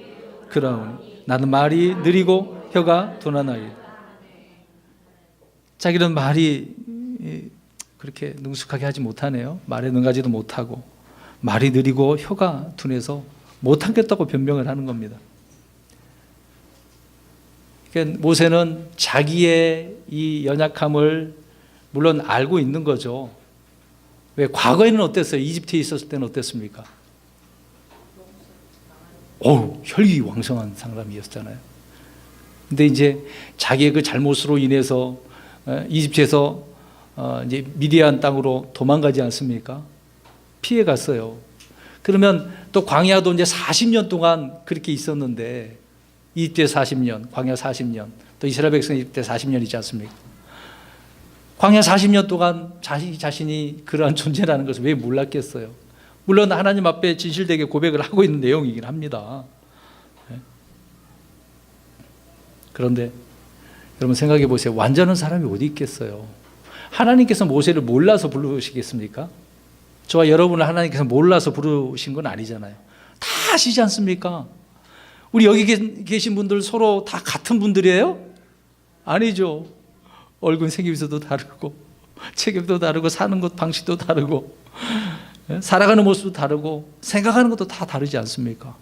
그러하오니 나는 말이 느리고 혀가 둔하나이. 자기는 말이 그렇게 능숙하게 하지 못하네요. 말에 능하지도 못하고 말이 느리고 혀가 둔해서 못하겠다고 변명을 하는 겁니다. 그러니까 모세는 자기의 이 연약함을 물론 알고 있는 거죠. 왜 과거에는 어땠어요? 이집트에 있었을 때는 어땠습니까? 혈기왕성한 사람이었잖아요. 근데 이제 자기의 그 잘못으로 인해서 이집트에서 이제 미디안 땅으로 도망가지 않습니까? 피해 갔어요. 그러면 또 광야도 이제 40년 동안 그렇게 있었는데 이집트에 40년, 광야 40년, 또 이스라엘 백성이 이집트에 40년이지 않습니까? 광야 40년 동안 자신이 그러한 존재라는 것을 왜 몰랐겠어요? 물론 하나님 앞에 진실되게 고백을 하고 있는 내용이긴 합니다. 그런데 여러분 생각해 보세요. 완전한 사람이 어디 있겠어요? 하나님께서 모세를 몰라서 부르시겠습니까? 저와 여러분을 하나님께서 몰라서 부르신 건 아니잖아요. 다 아시지 않습니까? 우리 여기 계신 분들 서로 다 같은 분들이에요? 아니죠. 얼굴 생김새도 다르고 체격도 다르고 사는 것 방식도 다르고 살아가는 모습도 다르고 생각하는 것도 다 다르지 않습니까?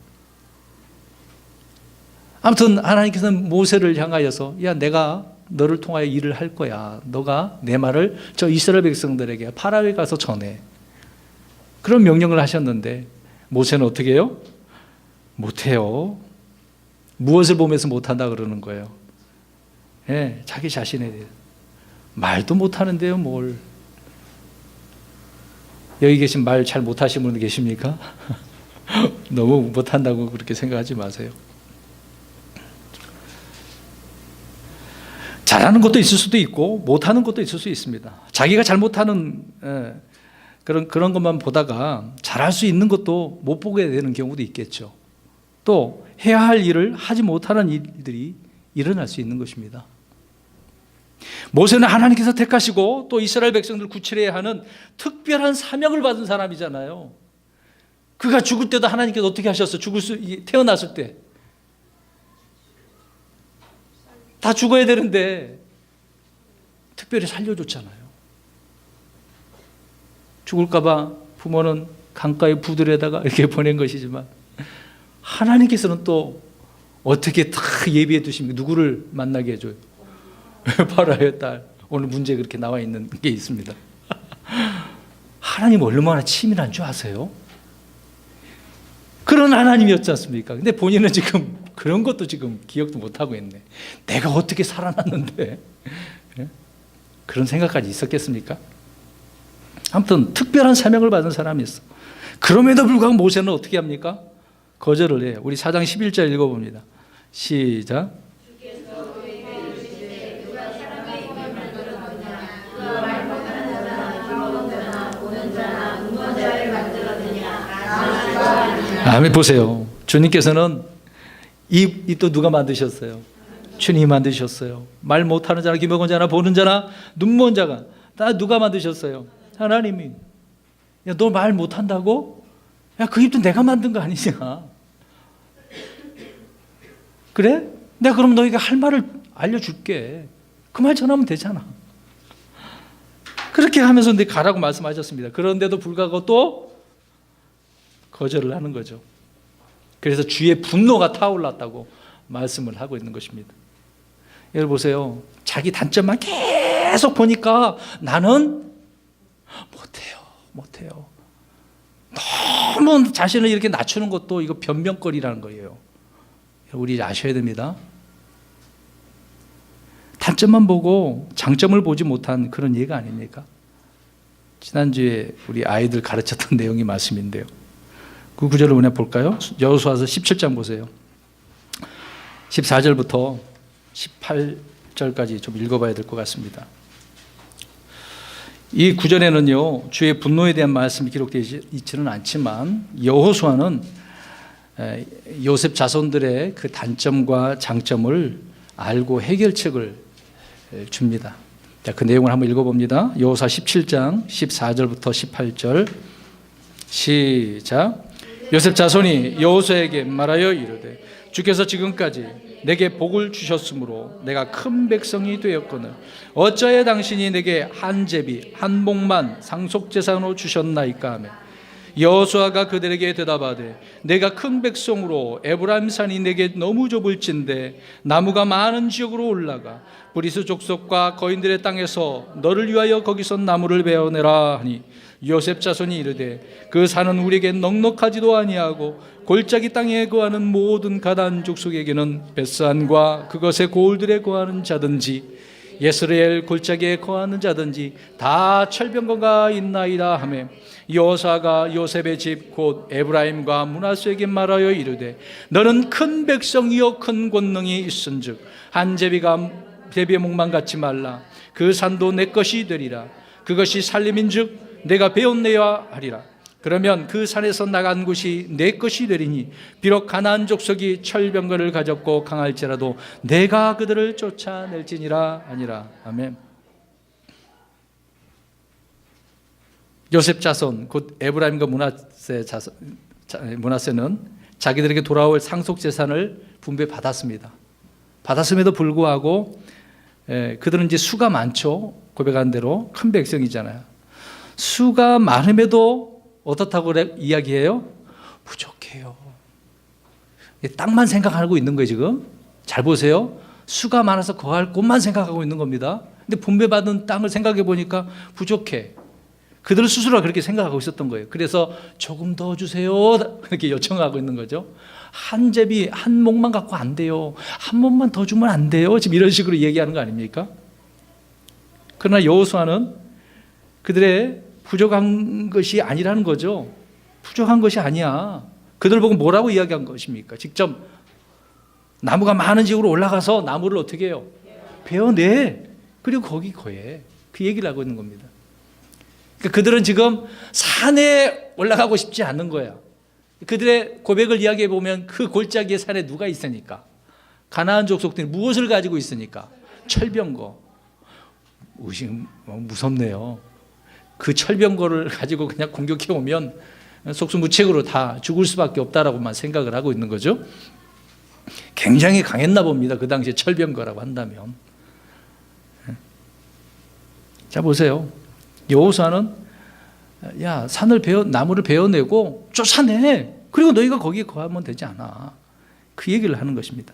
아무튼 하나님께서는 모세를 향하여서 야 내가 너를 통하여 일을 할 거야. 너가 내 말을 저 이스라엘 백성들에게 파라오에 가서 전해. 그런 명령을 하셨는데 모세는 어떻게 해요? 못해요. 무엇을 보면서 못한다 그러는 거예요? 자기 자신에 대해 말도 못하는데요 뭘. 여기 계신 말 잘 못하시는 분 계십니까? 너무 못한다고 그렇게 생각하지 마세요. 잘하는 것도 있을 수도 있고 못하는 것도 있을 수 있습니다. 자기가 잘못하는 그런 것만 보다가 잘할 수 있는 것도 못 보게 되는 경우도 있겠죠. 또 해야 할 일을 하지 못하는 일들이 일어날 수 있는 것입니다. 모세는 하나님께서 택하시고 또 이스라엘 백성들 구출해야 하는 특별한 사명을 받은 사람이잖아요. 그가 죽을 때도 하나님께서 어떻게 하셨어? 태어났을 때 다 죽어야 되는데 특별히 살려줬잖아요. 죽을까봐 부모는 강가의 부들에다가 이렇게 보낸 것이지만 하나님께서는 또 어떻게 다 예비해 두십니까? 누구를 만나게 해줘요? 바라의 딸. 오늘 문제 그렇게 나와 있는 게 있습니다. 하나님 얼마나 치밀한 줄 아세요? 그런 하나님이었지 않습니까? 근데 본인은 지금 그런 것도 지금 기억도 못하고 있네. 내가 어떻게 살아났는데 그런 생각까지 있었겠습니까? 아무튼 특별한 사명을 받은 사람이 있어. 그럼에도 불구하고 모세는 어떻게 합니까? 거절을 해요. 우리 4장 11절 읽어봅니다. 시작. 아멘. 보세요. 주님께서는 입 또 누가 만드셨어요? 주님이 만드셨어요. 말 못하는 자나 귀 먹은 자나 보는 자나 눈 먼 자가 다 누가 만드셨어요? 하나님이. 야, 너 말 못한다고? 야, 그 입도 내가 만든 거 아니냐? 그래? 내가 그럼 너희가 할 말을 알려줄게. 그 말 전하면 되잖아. 그렇게 하면서 내 가라고 말씀하셨습니다. 그런데도 불구하고 또 거절을 하는 거죠. 그래서 주의 분노가 타올랐다고 말씀을 하고 있는 것입니다. 여러분 보세요. 자기 단점만 계속 보니까 나는 못해요. 너무 자신을 이렇게 낮추는 것도 이거 변명거리라는 거예요. 우리 아셔야 됩니다. 단점만 보고 장점을 보지 못한 그런 예가 아닙니까? 지난주에 우리 아이들 가르쳤던 내용이 말씀인데요. 그 구절을 은혜 볼까요? 여호수아서 17장 보세요. 14절부터 18절까지 좀 읽어봐야 될 것 같습니다. 이 구절에는요, 주의 분노에 대한 말씀이 기록되어 있지는 않지만 여호수아는 요셉 자손들의 그 단점과 장점을 알고 해결책을 줍니다. 자, 그 내용을 한번 읽어봅니다. 여호수아 17장 14절부터 18절 시작. 요셉 자손이 여호수아에게 말하여 이르되 주께서 지금까지 내게 복을 주셨으므로 내가 큰 백성이 되었거늘 어찌하여 당신이 내게 한 제비 한 목만 상속재산으로 주셨나이까 하며 여호수아가 그들에게 대답하되 내가 큰 백성으로 에브라임 산이 내게 너무 좁을진데 나무가 많은 지역으로 올라가 브리스 족속과 거인들의 땅에서 너를 위하여 거기서 나무를 베어내라 하니 요셉 자손이 이르되 그 산은 우리에게 넉넉하지도 아니하고 골짜기 땅에 거하는 모든 가나안 족속에게는 벳산과 그것의 고을들에 거하는 자든지 예스레엘 골짜기에 거하는 자든지 다 철병거가 있나이다 하며 여호수아가 요셉의 집 곧 에브라임과 므낫세에게 말하여 이르되 너는 큰 백성이요 큰 권능이 있은즉 한 제비의 목만 갖지 말라. 그 산도 내 것이 되리라. 그것이 살림인즉 내가 베었내야 하리라. 그러면 그 산에서 나간 곳이 내 것이 되리니 비록 가나안 족속이 철병거를 가졌고 강할지라도 내가 그들을 쫓아낼지니라 아니라. 아멘. 요셉 자손 곧 에브라임과 므낫세는 자기들에게 돌아올 상속 재산을 분배받았습니다. 받았음에도 불구하고 그들은 이제 수가 많죠. 고백한 대로 큰 백성이잖아요. 수가 많음에도 어떻다고 이야기해요? 부족해요. 땅만 생각하고 있는 거예요. 지금 잘 보세요. 수가 많아서 거할 곳만 생각하고 있는 겁니다. 근데 분배받은 땅을 생각해 보니까 부족해. 그들 스스로가 그렇게 생각하고 있었던 거예요. 그래서 조금 더 주세요 이렇게 요청하고 있는 거죠. 한 제비 한 목만 갖고 안 돼요. 한 목만 더 주면 안 돼요. 지금 이런 식으로 얘기하는 거 아닙니까? 그러나 여호수아는 그들의 부족한 것이 아니라는 거죠. 부족한 것이 아니야. 그들 보고 뭐라고 이야기한 것입니까? 직접 나무가 많은 지역으로 올라가서 나무를 어떻게 해요? 베어내. 그리고 거기 거해. 그 얘기를 하고 있는 겁니다. 그러니까 그들은 지금 산에 올라가고 싶지 않은 거야. 그들의 고백을 이야기해 보면 그 골짜기의 산에 누가 있으니까? 가나안 족속들이 무엇을 가지고 있으니까? 철병거. 무섭네요. 그 철병거를 가지고 그냥 공격해 오면 속수무책으로 다 죽을 수밖에 없다라고만 생각을 하고 있는 거죠. 굉장히 강했나 봅니다. 그 당시에 철병거라고 한다면. 자, 보세요. 여호수아는 야, 나무를 베어내고 쫓아내. 그리고 너희가 거기에 거하면 되지 않아. 그 얘기를 하는 것입니다.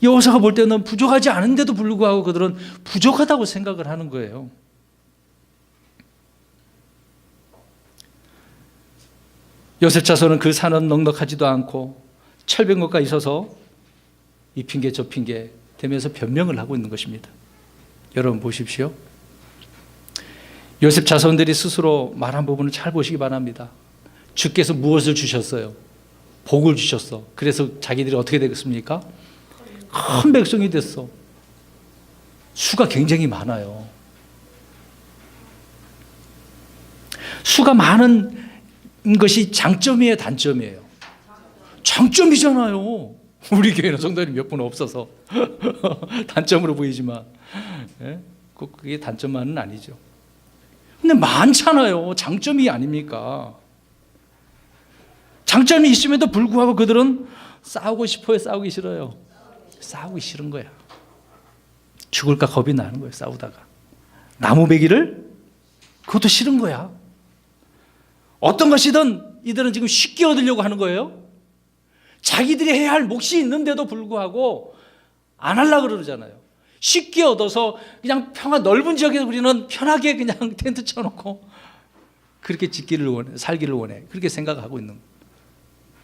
여호수아가 볼 때는 부족하지 않은데도 불구하고 그들은 부족하다고 생각을 하는 거예요. 요셉 자손은 그 산은 넉넉하지도 않고 철병거가 있어서 이 핑계 저 핑계 되면서 변명을 하고 있는 것입니다. 여러분 보십시오. 요셉 자손들이 스스로 말한 부분을 잘 보시기 바랍니다. 주께서 무엇을 주셨어요? 복을 주셨어. 그래서 자기들이 어떻게 되겠습니까? 큰 백성이 됐어. 수가 굉장히 많아요. 수가 많은 것이 장점이에요, 단점이에요? 장점이잖아요. 우리 교회는 성도님 몇 분 없어서 단점으로 보이지만 그게 단점만은 아니죠. 근데 많잖아요. 장점이 아닙니까? 장점이 있음에도 불구하고 그들은 싸우고 싶어요, 싸우기 싫어요? 싸우기 싫은 거야. 죽을까 겁이 나는 거예요, 싸우다가. 나무 베기를 그것도 싫은 거야. 어떤 것이든 이들은 지금 쉽게 얻으려고 하는 거예요. 자기들이 해야 할 몫이 있는데도 불구하고 안 하려고 그러잖아요. 쉽게 얻어서 그냥 넓은 지역에서 우리는 편하게 그냥 텐트 쳐놓고 그렇게 살기를 원해. 그렇게 생각하고 있는 거예요.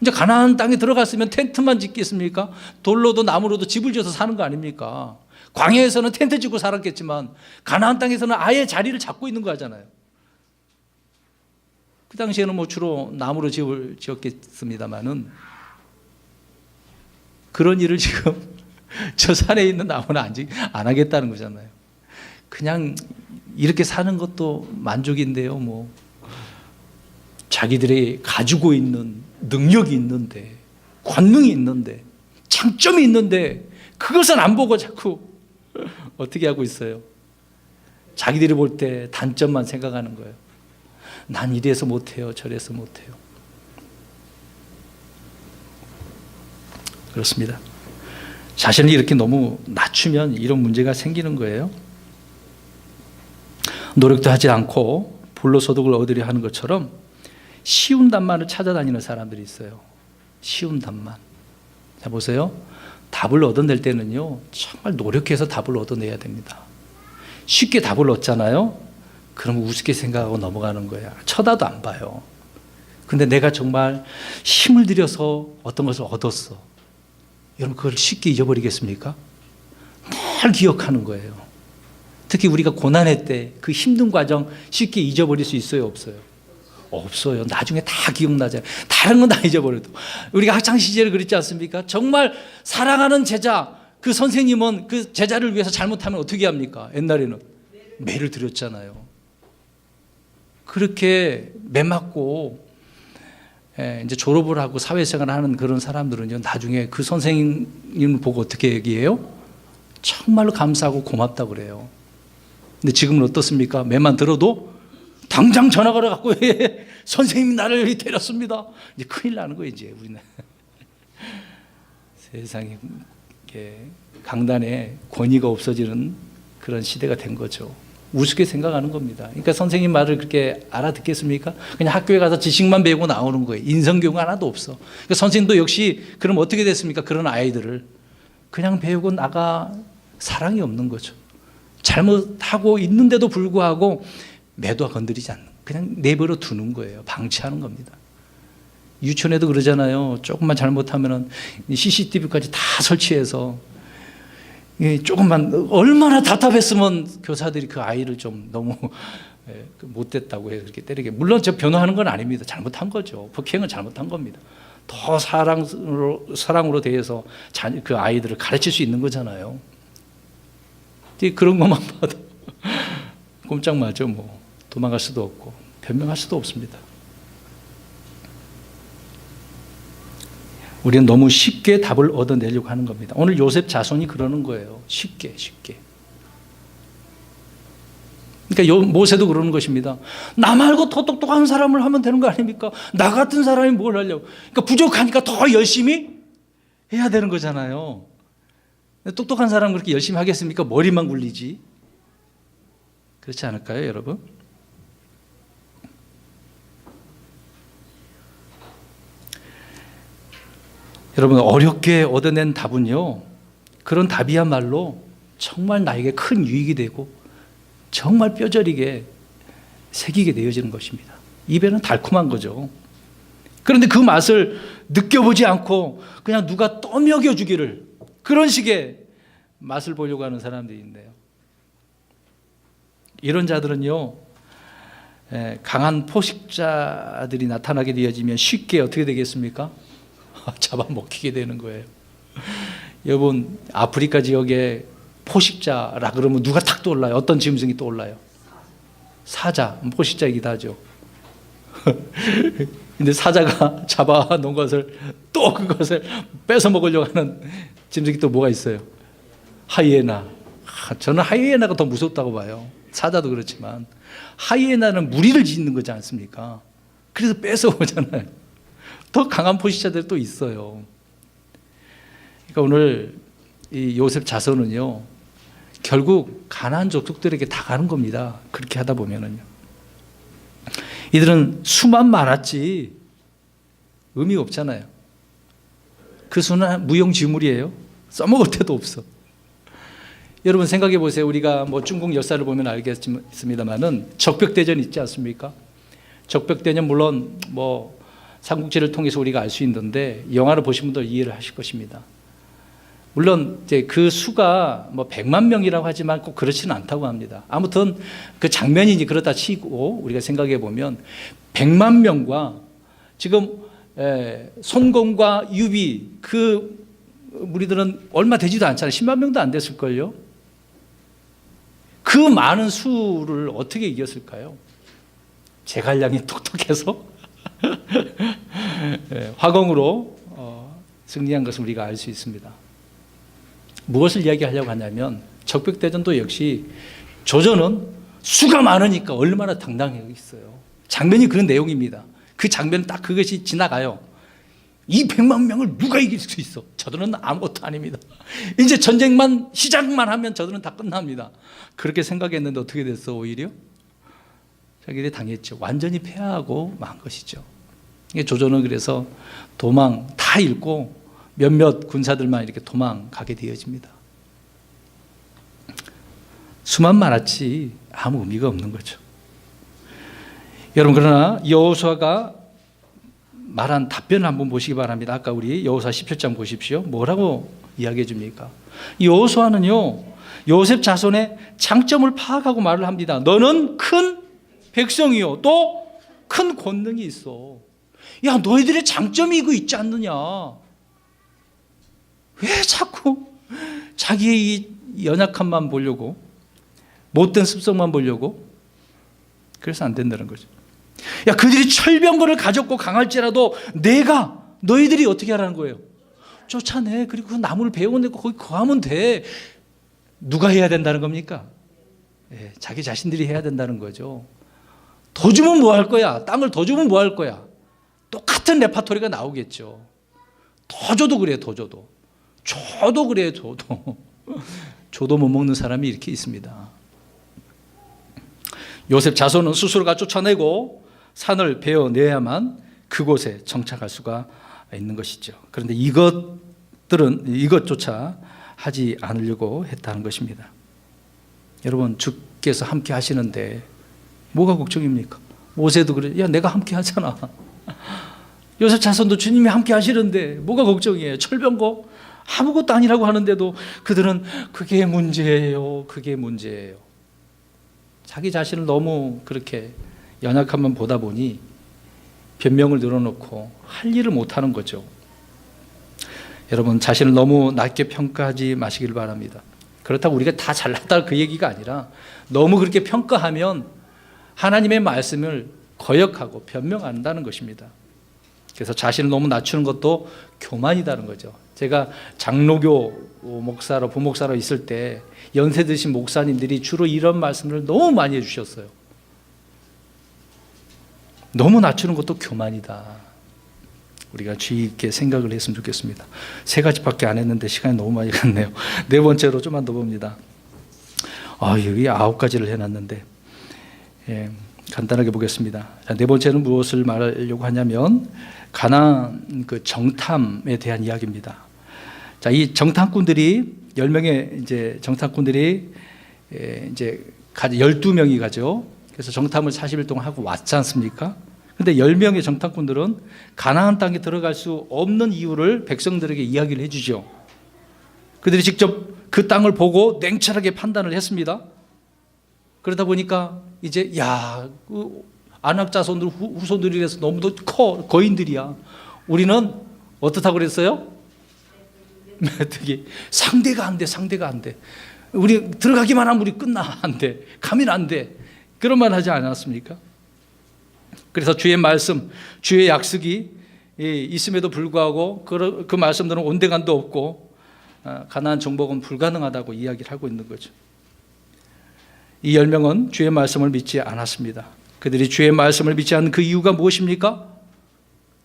이제 가나안 땅에 들어갔으면 텐트만 짓겠습니까? 돌로도 나무로도 집을 지어서 사는 거 아닙니까? 광야에서는 텐트 짓고 살았겠지만 가나안 땅에서는 아예 자리를 잡고 있는 거 하잖아요. 그 당시에는 주로 나무로 집을 지었겠습니다만은 그런 일을 지금 저 산에 있는 나무는 안 하겠다는 거잖아요. 그냥 이렇게 사는 것도 만족인데요. 자기들이 가지고 있는 능력이 있는데, 권능이 있는데, 장점이 있는데 그것은 안 보고 자꾸 어떻게 하고 있어요? 자기들이 볼 때 단점만 생각하는 거예요. 난 이래서 못해요, 저래서 못해요. 그렇습니다. 자신을 이렇게 너무 낮추면 이런 문제가 생기는 거예요. 노력도 하지 않고 불로소득을 얻으려 하는 것처럼 쉬운 답만을 찾아다니는 사람들이 있어요. 쉬운 답만. 자, 보세요. 답을 얻어낼 때는요, 정말 노력해서 답을 얻어내야 됩니다. 쉽게 답을 얻잖아요. 그럼 우습게 생각하고 넘어가는 거야. 쳐다도 안 봐요. 근데 내가 정말 힘을 들여서 어떤 것을 얻었어. 여러분 그걸 쉽게 잊어버리겠습니까? 늘 기억하는 거예요. 특히 우리가 고난의 때 그 힘든 과정 쉽게 잊어버릴 수 있어요, 없어요? 없어요. 나중에 다 기억나잖아요. 다른 건 다 잊어버려도. 우리가 학창시절에 그랬지 않습니까? 정말 사랑하는 제자, 그 선생님은 그 제자를 위해서 잘못하면 어떻게 합니까? 옛날에는 매를 드렸잖아요. 그렇게 매 맞고 이제 졸업을 하고 사회생활을 하는 그런 사람들은요, 나중에 그 선생님을 보고 어떻게 얘기해요? 정말로 감사하고 고맙다고 그래요. 근데 지금은 어떻습니까? 매만 들어도 당장 전화 걸어갖고 선생님이 나를 때렸습니다. 이제 큰일 나는 거예요, 이제 우리는. 세상에 강단에 권위가 없어지는 그런 시대가 된 거죠. 우습게 생각하는 겁니다. 그러니까 선생님 말을 그렇게 알아듣겠습니까? 그냥 학교에 가서 지식만 배우고 나오는 거예요. 인성교육가 하나도 없어. 그러니까 선생님도 역시 그럼 어떻게 됐습니까? 그런 아이들을 그냥 배우고 나가 사랑이 없는 거죠. 잘못하고 있는데도 불구하고 매도 건드리지 않는, 그냥 내버려 두는 거예요. 방치하는 겁니다. 유치원에도 그러잖아요. 조금만 잘못하면은 CCTV까지 다 설치해서 조금만, 얼마나 답답했으면 교사들이 그 아이를 좀 너무 못됐다고 해서 그렇게 때리게. 물론 저 변호하는 건 아닙니다. 잘못한 거죠. 폭행은 잘못한 겁니다. 더 사랑으로 대해서 그 아이들을 가르칠 수 있는 거잖아요. 그런 것만 봐도 꼼짝 마죠. 도망갈 수도 없고 변명할 수도 없습니다. 우리는 너무 쉽게 답을 얻어내려고 하는 겁니다. 오늘 요셉 자손이 그러는 거예요. 쉽게. 그러니까 모세도 그러는 것입니다. 나 말고 더 똑똑한 사람을 하면 되는 거 아닙니까? 나 같은 사람이 뭘 하려고. 그러니까 부족하니까 더 열심히 해야 되는 거잖아요. 똑똑한 사람은 그렇게 열심히 하겠습니까? 머리만 굴리지. 그렇지 않을까요, 여러분? 여러분, 어렵게 얻어낸 답은요, 그런 답이야말로 정말 나에게 큰 유익이 되고 정말 뼈저리게 새기게 되어지는 것입니다. 입에는 달콤한 거죠. 그런데 그 맛을 느껴보지 않고 그냥 누가 떠먹여 주기를, 그런 식의 맛을 보려고 하는 사람들이 있는데요, 이런 자들은요, 강한 포식자들이 나타나게 되어지면 쉽게 어떻게 되겠습니까? 잡아먹히게 되는 거예요. 여러분, 아프리카 지역에 포식자라 그러면 누가 탁 떠올라요? 어떤 짐승이 떠올라요? 사자, 포식자이기도 하죠. 근데 사자가 잡아놓은 것을 또 그것을 뺏어 먹으려고 하는 짐승이 또 뭐가 있어요? 하이에나. 저는 하이에나가 더 무섭다고 봐요. 사자도 그렇지만 하이에나는 무리를 짓는 거지 않습니까? 그래서 뺏어오잖아요. 더 강한 포식자들이 또 있어요. 그러니까 오늘 이 요셉 자손은요, 결국 가나안 족속들에게 다 가는 겁니다. 그렇게 하다 보면은요, 이들은 수만 많았지 의미 없잖아요. 그 수는 무용지물이에요. 써먹을 데도 없어. 여러분 생각해 보세요. 우리가 뭐 중국 역사를 보면 알겠습니다만은 적벽대전 있지 않습니까? 적벽대전 물론 뭐 삼국지를 통해서 우리가 알 수 있는데 영화를 보신 분들 이해를 하실 것입니다. 물론 이제 그 수가 뭐 100만 명이라고 하지만 꼭 그렇지는 않다고 합니다. 아무튼 그 장면이 그렇다 치고 우리가 생각해 보면 100만 명과 지금 손공과 유비 그 무리들은 얼마 되지도 않잖아요. 10만 명도 안 됐을걸요. 그 많은 수를 어떻게 이겼을까요? 제갈량이 똑똑해서 화공으로 승리한 것을 우리가 알 수 있습니다. 무엇을 이야기하려고 하냐면 적벽대전도 역시 조선은 수가 많으니까 얼마나 당당했어요. 장면이 그런 내용입니다. 그 장면 딱 그것이 지나가요. 이 100만 명을 누가 이길 수 있어? 저들은 아무것도 아닙니다. 이제 전쟁만 시작만 하면 저들은 다 끝납니다. 그렇게 생각했는데 어떻게 됐어? 오히려 자기들이 당했죠. 완전히 패하고 만 것이죠. 조선은 그래서 도망 다 잃고 몇몇 군사들만 이렇게 도망가게 되어집니다. 수만 많았지 아무 의미가 없는 거죠. 여러분, 그러나 여호수아가 말한 답변을 한번 보시기 바랍니다. 아까 우리 여호수아 17장 보십시오. 뭐라고 이야기해 줍니까? 여호수아는요, 요셉 자손의 장점을 파악하고 말을 합니다. 너는 큰 백성이요, 또 큰 권능이 있어. 야, 너희들의 장점이 이거 있지 않느냐? 왜 자꾸 자기의 이 연약함만 보려고, 못된 습성만 보려고? 그래서 안 된다는 거죠. 야, 그들이 철병거를 가졌고 강할지라도 내가 너희들이 어떻게 하라는 거예요? 쫓아내. 그리고 그 나무를 베어내고 거기 거하면 돼. 누가 해야 된다는 겁니까? 자기 자신들이 해야 된다는 거죠. 더 주면 뭐 할 거야? 땅을 더 주면 뭐 할 거야? 똑같은 레파토리가 나오겠죠. 더 줘도 그래요. 더 줘도. 줘도 그래요. 줘도. 줘도 못 먹는 사람이 이렇게 있습니다. 요셉 자손은 스스로가 쫓아내고 산을 베어내야만 그곳에 정착할 수가 있는 것이죠. 그런데 이것들은 이것조차 하지 않으려고 했다는 것입니다. 여러분, 주께서 함께 하시는데 뭐가 걱정입니까? 모세도 그래. 야, 내가 함께 하잖아. 요셉 자손도 주님이 함께 하시는데 뭐가 걱정이에요? 철병거 아무것도 아니라고 하는데도 그들은 그게 문제예요. 그게 문제예요. 자기 자신을 너무 그렇게 연약함만 보다 보니 변명을 늘어놓고 할 일을 못하는 거죠. 여러분, 자신을 너무 낮게 평가하지 마시길 바랍니다. 그렇다고 우리가 다 잘났다 그 얘기가 아니라 너무 그렇게 평가하면 하나님의 말씀을 거역하고 변명한다는 것입니다. 그래서 자신을 너무 낮추는 것도 교만이다는 거죠. 제가 장로교 목사로 부목사로 있을 때 연세 드신 목사님들이 주로 이런 말씀을 너무 많이 해주셨어요. 너무 낮추는 것도 교만이다. 우리가 주의 있게 생각을 했으면 좋겠습니다. 3가지밖에 안 했는데 시간이 너무 많이 갔네요. 4번째로 좀만 더 봅니다. 여기 9가지를 해놨는데 간단하게 보겠습니다. 자, 4번째는 무엇을 말하려고 하냐면 가나안 그 정탐에 대한 이야기입니다. 자, 이 정탐꾼들이 10명의 이제 정탐꾼들이 이제 12명이 가죠. 그래서 정탐을 40일 동안 하고 왔지 않습니까? 근데 10명의 정탐꾼들은 가나안 땅에 들어갈 수 없는 이유를 백성들에게 이야기를 해주죠. 그들이 직접 그 땅을 보고 냉철하게 판단을 했습니다. 그러다 보니까 이제 그 아낙 자손들 후손들이라서 너무도 커 거인들이야. 우리는 어떻다고 그랬어요? 메뚜기. 상대가 안 돼. 우리 들어가기만 하면 우리 끝나. 안 돼. 가면 안 돼. 그런 말 하지 않았습니까? 그래서 주의 말씀, 주의 약속이 있음에도 불구하고 그 말씀들은 온데간도 없고 가나안 정복은 불가능하다고 이야기를 하고 있는 거죠. 이 10명은 주의 말씀을 믿지 않았습니다. 그들이 주의 말씀을 믿지 않은 그 이유가 무엇입니까?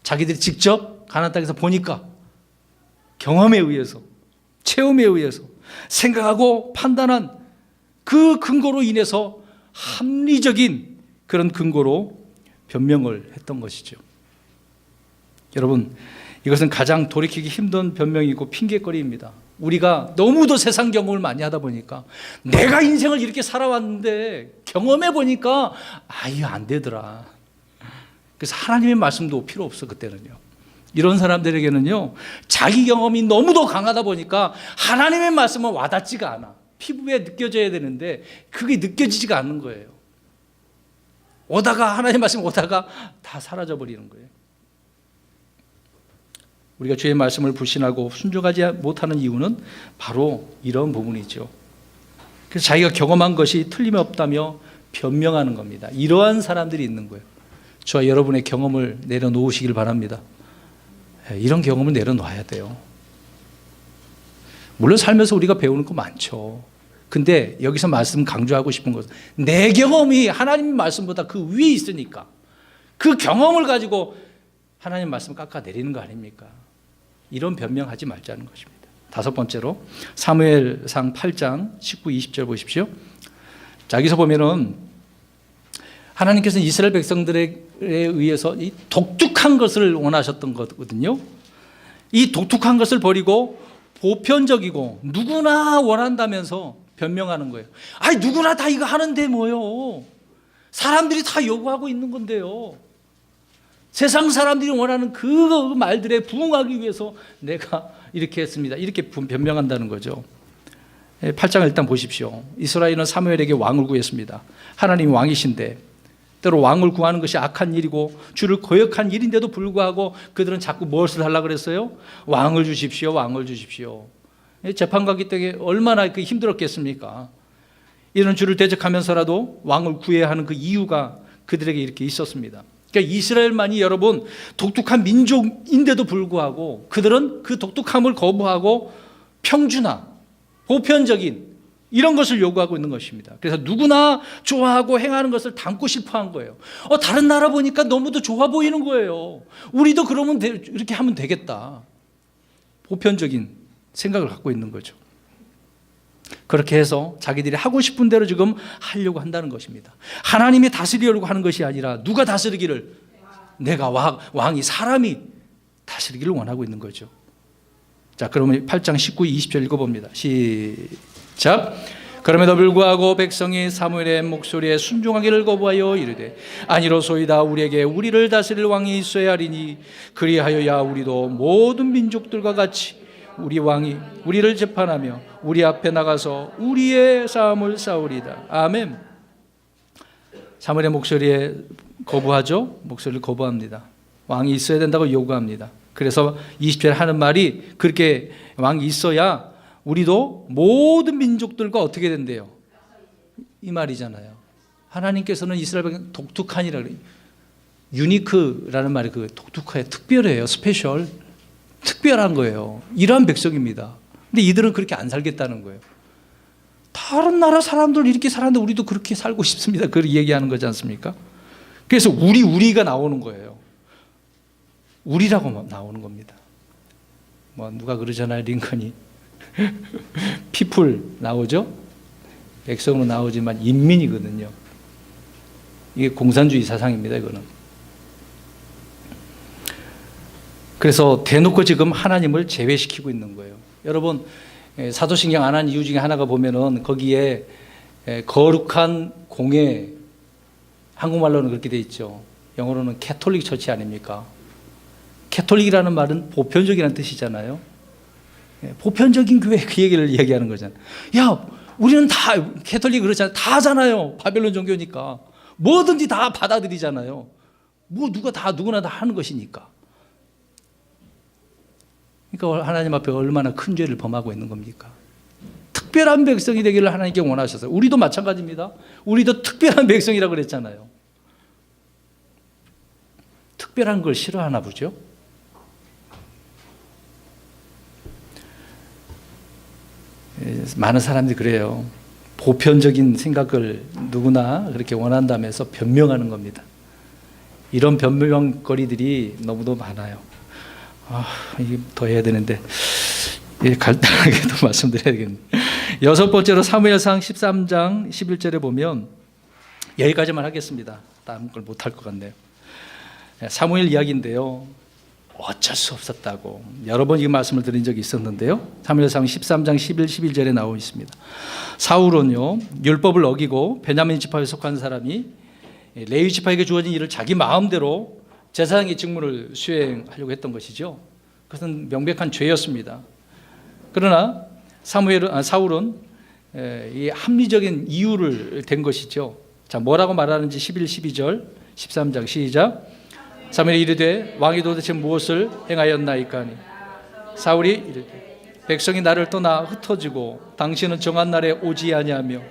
자기들이 직접 가나안 땅에서 보니까 경험에 의해서, 체험에 의해서 생각하고 판단한 그 근거로 인해서 합리적인 그런 근거로 변명을 했던 것이죠. 여러분, 이것은 가장 돌이키기 힘든 변명이고 핑계거리입니다. 우리가 너무도 세상 경험을 많이 하다 보니까 내가 인생을 이렇게 살아왔는데 경험해 보니까 이거 안 되더라. 그래서 하나님의 말씀도 필요 없어. 그때는요. 이런 사람들에게는요, 자기 경험이 너무도 강하다 보니까 하나님의 말씀은 와닿지가 않아. 피부에 느껴져야 되는데 그게 느껴지지가 않는 거예요. 하나님의 말씀 오다가 다 사라져 버리는 거예요. 우리가 주의 말씀을 불신하고 순종하지 못하는 이유는 바로 이런 부분이죠. 그래서 자기가 경험한 것이 틀림이 없다며 변명하는 겁니다. 이러한 사람들이 있는 거예요. 저와 여러분의 경험을 내려놓으시길 바랍니다. 이런 경험을 내려놔야 돼요. 물론 살면서 우리가 배우는 거 많죠. 근데 여기서 말씀 강조하고 싶은 것은 내 경험이 하나님 말씀보다 그 위에 있으니까 그 경험을 가지고 하나님 말씀을 깎아내리는 거 아닙니까? 이런 변명하지 말자는 것입니다. 5번째로 사무엘상 8장 19, 20절 보십시오. 자, 여기서 보면은 하나님께서는 이스라엘 백성들에 의해서 이 독특한 것을 원하셨던 거거든요. 이 독특한 것을 버리고 보편적이고 누구나 원한다면서 변명하는 거예요. 누구나 다 이거 하는데 뭐요? 사람들이 다 요구하고 있는 건데요. 세상 사람들이 원하는 그 말들에 부응하기 위해서 내가 이렇게 했습니다. 이렇게 변명한다는 거죠. 8장을 일단 보십시오. 이스라엘은 사무엘에게 왕을 구했습니다. 하나님이 왕이신데 때로 왕을 구하는 것이 악한 일이고 주를 거역한 일인데도 불구하고 그들은 자꾸 무엇을 하려고 그랬어요? 왕을 주십시오. 왕을 주십시오. 재판 가기 때문에 얼마나 힘들었겠습니까? 이런 주를 대적하면서라도 왕을 구해야 하는 그 이유가 그들에게 이렇게 있었습니다. 그러니까 이스라엘만이 여러분 독특한 민족인데도 불구하고 그들은 그 독특함을 거부하고 평준화, 보편적인 이런 것을 요구하고 있는 것입니다. 그래서 누구나 좋아하고 행하는 것을 담고 싶어 한 거예요. 다른 나라 보니까 너무도 좋아 보이는 거예요. 우리도 그러면 이렇게 하면 되겠다. 보편적인 생각을 갖고 있는 거죠. 그렇게 해서 자기들이 하고 싶은 대로 지금 하려고 한다는 것입니다. 하나님이 다스리려고 하는 것이 아니라 누가 다스리기를? 내가 왕이 사람이 다스리기를 원하고 있는 거죠. 자, 그러면 8장 19, 20절 읽어봅니다. 시작. 그럼에도 불구하고 백성이 사무엘의 목소리에 순종하기를 거부하여 이르되 아니로소이다. 우리에게 우리를 다스릴 왕이 있어야 하리니 그리하여야 우리도 모든 민족들과 같이 우리 왕이 우리를 재판하며 우리 앞에 나가서 우리의 싸움을 싸우리다. 아멘. 사무엘의 목소리에 거부하죠. 목소리를 거부합니다. 왕이 있어야 된다고 요구합니다. 그래서 20절에 하는 말이 그렇게 왕이 있어야 우리도 모든 민족들과 어떻게 된대요? 이 말이잖아요. 하나님께서는 이스라엘 백성 독특한이라 그래요. 유니크라는 말이 그 독특해요. 특별해요. 스페셜. 특별한 거예요. 이러한 백성입니다. 근데 이들은 그렇게 안 살겠다는 거예요. 다른 나라 사람들 이렇게 살았는데 우리도 그렇게 살고 싶습니다. 그렇게 얘기하는 거지 않습니까? 그래서 우리가 나오는 거예요. 우리라고 나오는 겁니다. 뭐 누가 그러잖아요. 링컨이 피플 나오죠. 백성으로 나오지만 인민이거든요. 이게 공산주의 사상입니다. 이거는. 그래서 대놓고 지금 하나님을 제외시키고 있는 거예요. 여러분 사도신경 안 한 이유 중에 하나가 보면은 거기에 거룩한 공예, 한국말로는 그렇게 돼 있죠. 영어로는 캐톨릭 처치 아닙니까? 캐톨릭이라는 말은 보편적이라는 뜻이잖아요. 보편적인 교회 그 얘기를 얘기하는 거잖아요. 야, 우리는 다 캐톨릭 그렇잖아요. 다 하잖아요. 바벨론 종교니까 뭐든지 다 받아들이잖아요. 뭐 누구나 다 하는 것이니까. 그러니까 하나님 앞에 얼마나 큰 죄를 범하고 있는 겁니까? 특별한 백성이 되기를 하나님께 원하셨어요. 우리도 마찬가지입니다. 우리도 특별한 백성이라고 그랬잖아요. 특별한 걸 싫어하나 보죠. 많은 사람들이 그래요. 보편적인 생각을 누구나 그렇게 원한다면서 변명하는 겁니다. 이런 변명거리들이 너무도 많아요. 이게 더 해야 되는데 간단하게도 말씀드려야겠네요. 여섯 번째로 사무엘상 13장 11절에 보면 여기까지만 하겠습니다. 다음 걸 못할 것 같네요. 사무엘 이야기인데요. 어쩔 수 없었다고 여러 번 이 말씀을 드린 적이 있었는데요. 사무엘상 13장 11절에 나오고 있습니다. 사울은요 율법을 어기고 베냐민 지파에 속한 사람이 레위 지파에게 주어진 일을 자기 마음대로 제사장의 직무를 수행하려고 했던 것이죠. 그것은 명백한 죄였습니다. 그러나 사울은 이 합리적인 이유를 댄 것이죠. 자, 뭐라고 말하는지 11, 12절 13장 시작. 사무엘이 이르되 왕이 도대체 무엇을 행하였나이까 하니 사울이 이르되 백성이 나를 떠나 흩어지고 당신은 정한 날에 오지 아니하며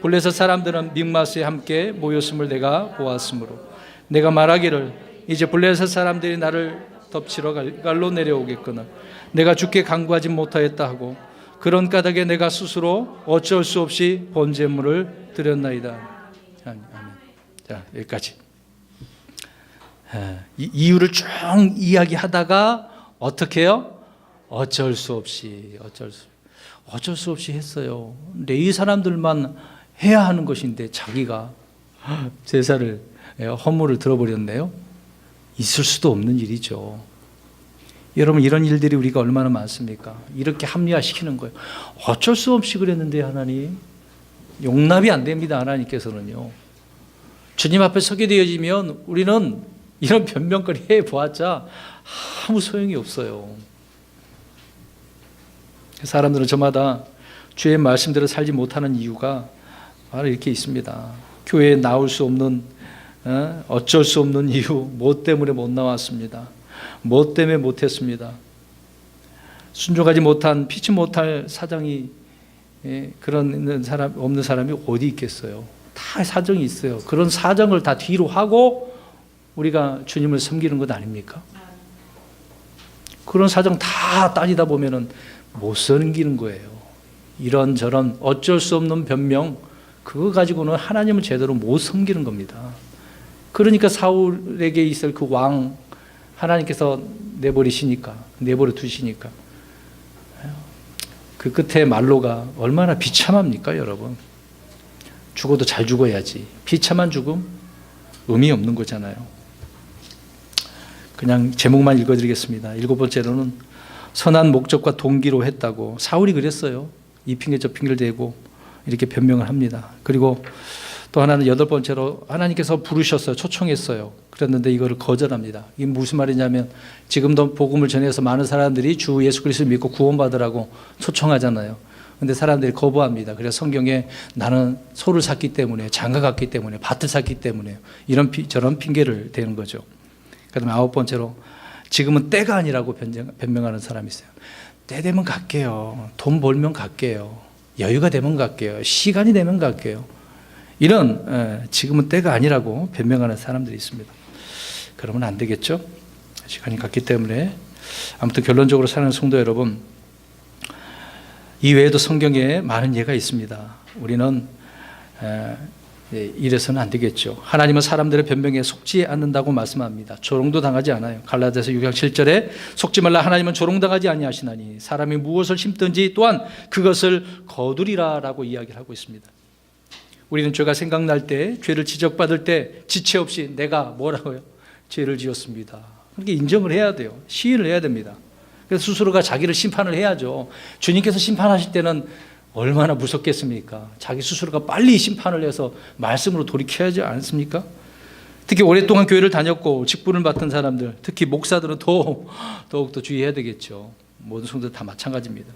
블레셋 사람들은 믹마스에 함께 모였음을 내가 보았으므로 내가 말하기를 이제 블레셋 사람들이 나를 덮치러 갈로 내려오겠거늘 내가 주께 간구하지 못하였다 하고 그런 까닭에 내가 스스로 어쩔 수 없이 번제물을 드렸나이다. 아멘. 자, 여기까지. 이유를 쭉 이야기하다가 어떻게 해요? 어쩔 수 없이 했어요. 레위 사람들만 해야 하는 것인데 자기가 제사를 허물을 들어버렸네요. 있을 수도 없는 일이죠. 여러분 이런 일들이 우리가 얼마나 많습니까? 이렇게 합리화시키는 거예요. 어쩔 수 없이 그랬는데 하나님 용납이 안 됩니다. 하나님께서는요. 주님 앞에 서게 되어지면 우리는 이런 변명거리 해보았자 아무 소용이 없어요. 사람들은 저마다 주의 말씀대로 살지 못하는 이유가 바로 이렇게 있습니다. 교회에 나올 수 없는 어쩔 수 없는 이유, 뭐 때문에 못 나왔습니다. 뭐 때문에 못했습니다. 순종하지 못한 피치 못할 사정이 그런 사람 없는 사람이 어디 있겠어요. 다 사정이 있어요. 그런 사정을 다 뒤로 하고 우리가 주님을 섬기는 것 아닙니까? 그런 사정 다 따지다 보면은 못 섬기는 거예요. 이런저런 어쩔 수 없는 변명 그거 가지고는 하나님을 제대로 못 섬기는 겁니다. 그러니까 사울에게 있을 그 왕 하나님께서 내버려 두시니까 그 끝에 말로가 얼마나 비참합니까, 여러분? 죽어도 잘 죽어야지. 비참한 죽음 의미 없는 거잖아요. 그냥 제목만 읽어드리겠습니다. 7번째로는 선한 목적과 동기로 했다고 사울이 그랬어요. 이 핑계 저 핑계를 대고 이렇게 변명을 합니다. 그리고 또 하나는 8번째로 하나님께서 부르셨어요. 초청했어요. 그랬는데 이거를 거절합니다. 이게 무슨 말이냐면 지금도 복음을 전해서 많은 사람들이 주 예수 그리스도를 믿고 구원받으라고 초청하잖아요. 근데 사람들이 거부합니다. 그래서 성경에 나는 소를 샀기 때문에 장가 갔기 때문에 밭을 샀기 때문에 저런 핑계를 대는 거죠. 그다음에 9번째로 지금은 때가 아니라고 변명하는 사람이 있어요. 때 되면 갈게요. 돈 벌면 갈게요. 여유가 되면 갈게요. 시간이 되면 갈게요. 이런 지금은 때가 아니라고 변명하는 사람들이 있습니다. 그러면 안 되겠죠? 시간이 갔기 때문에. 아무튼 결론적으로 사는 성도 여러분, 이외에도 성경에 많은 예가 있습니다. 우리는 이래서는 안 되겠죠. 하나님은 사람들의 변명에 속지 않는다고 말씀합니다. 조롱도 당하지 않아요. 갈라디아서 6장 7절에 속지 말라 하나님은 조롱당하지 아니하시나니 사람이 무엇을 심든지 또한 그것을 거두리라라고 이야기를 하고 있습니다. 우리는 죄가 생각날 때, 죄를 지적받을 때 지체 없이 내가 뭐라고요? 죄를 지었습니다. 그렇게 인정을 해야 돼요. 시인을 해야 됩니다. 그래서 스스로가 자기를 심판을 해야죠. 주님께서 심판하실 때는 얼마나 무섭겠습니까? 자기 스스로가 빨리 심판을 해서 말씀으로 돌이켜야 하지 않습니까? 특히 오랫동안 교회를 다녔고 직분을 맡은 사람들, 특히 목사들은 더욱더 주의해야 되겠죠. 모든 성도들 다 마찬가지입니다.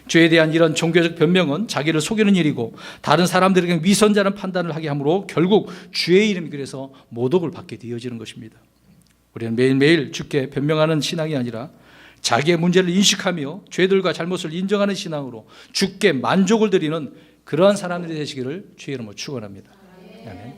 죄에 대한 이런 종교적 변명은 자기를 속이는 일이고 다른 사람들에게 위선자는 판단을 하게 하므로 결국 주의 이름이 그래서 모독을 받게 되어지는 것입니다. 우리는 매일매일 주께 변명하는 신앙이 아니라 자기의 문제를 인식하며 죄들과 잘못을 인정하는 신앙으로 주께 만족을 드리는 그러한 사람들이 되시기를 주의 이름으로 축원합니다. 아멘.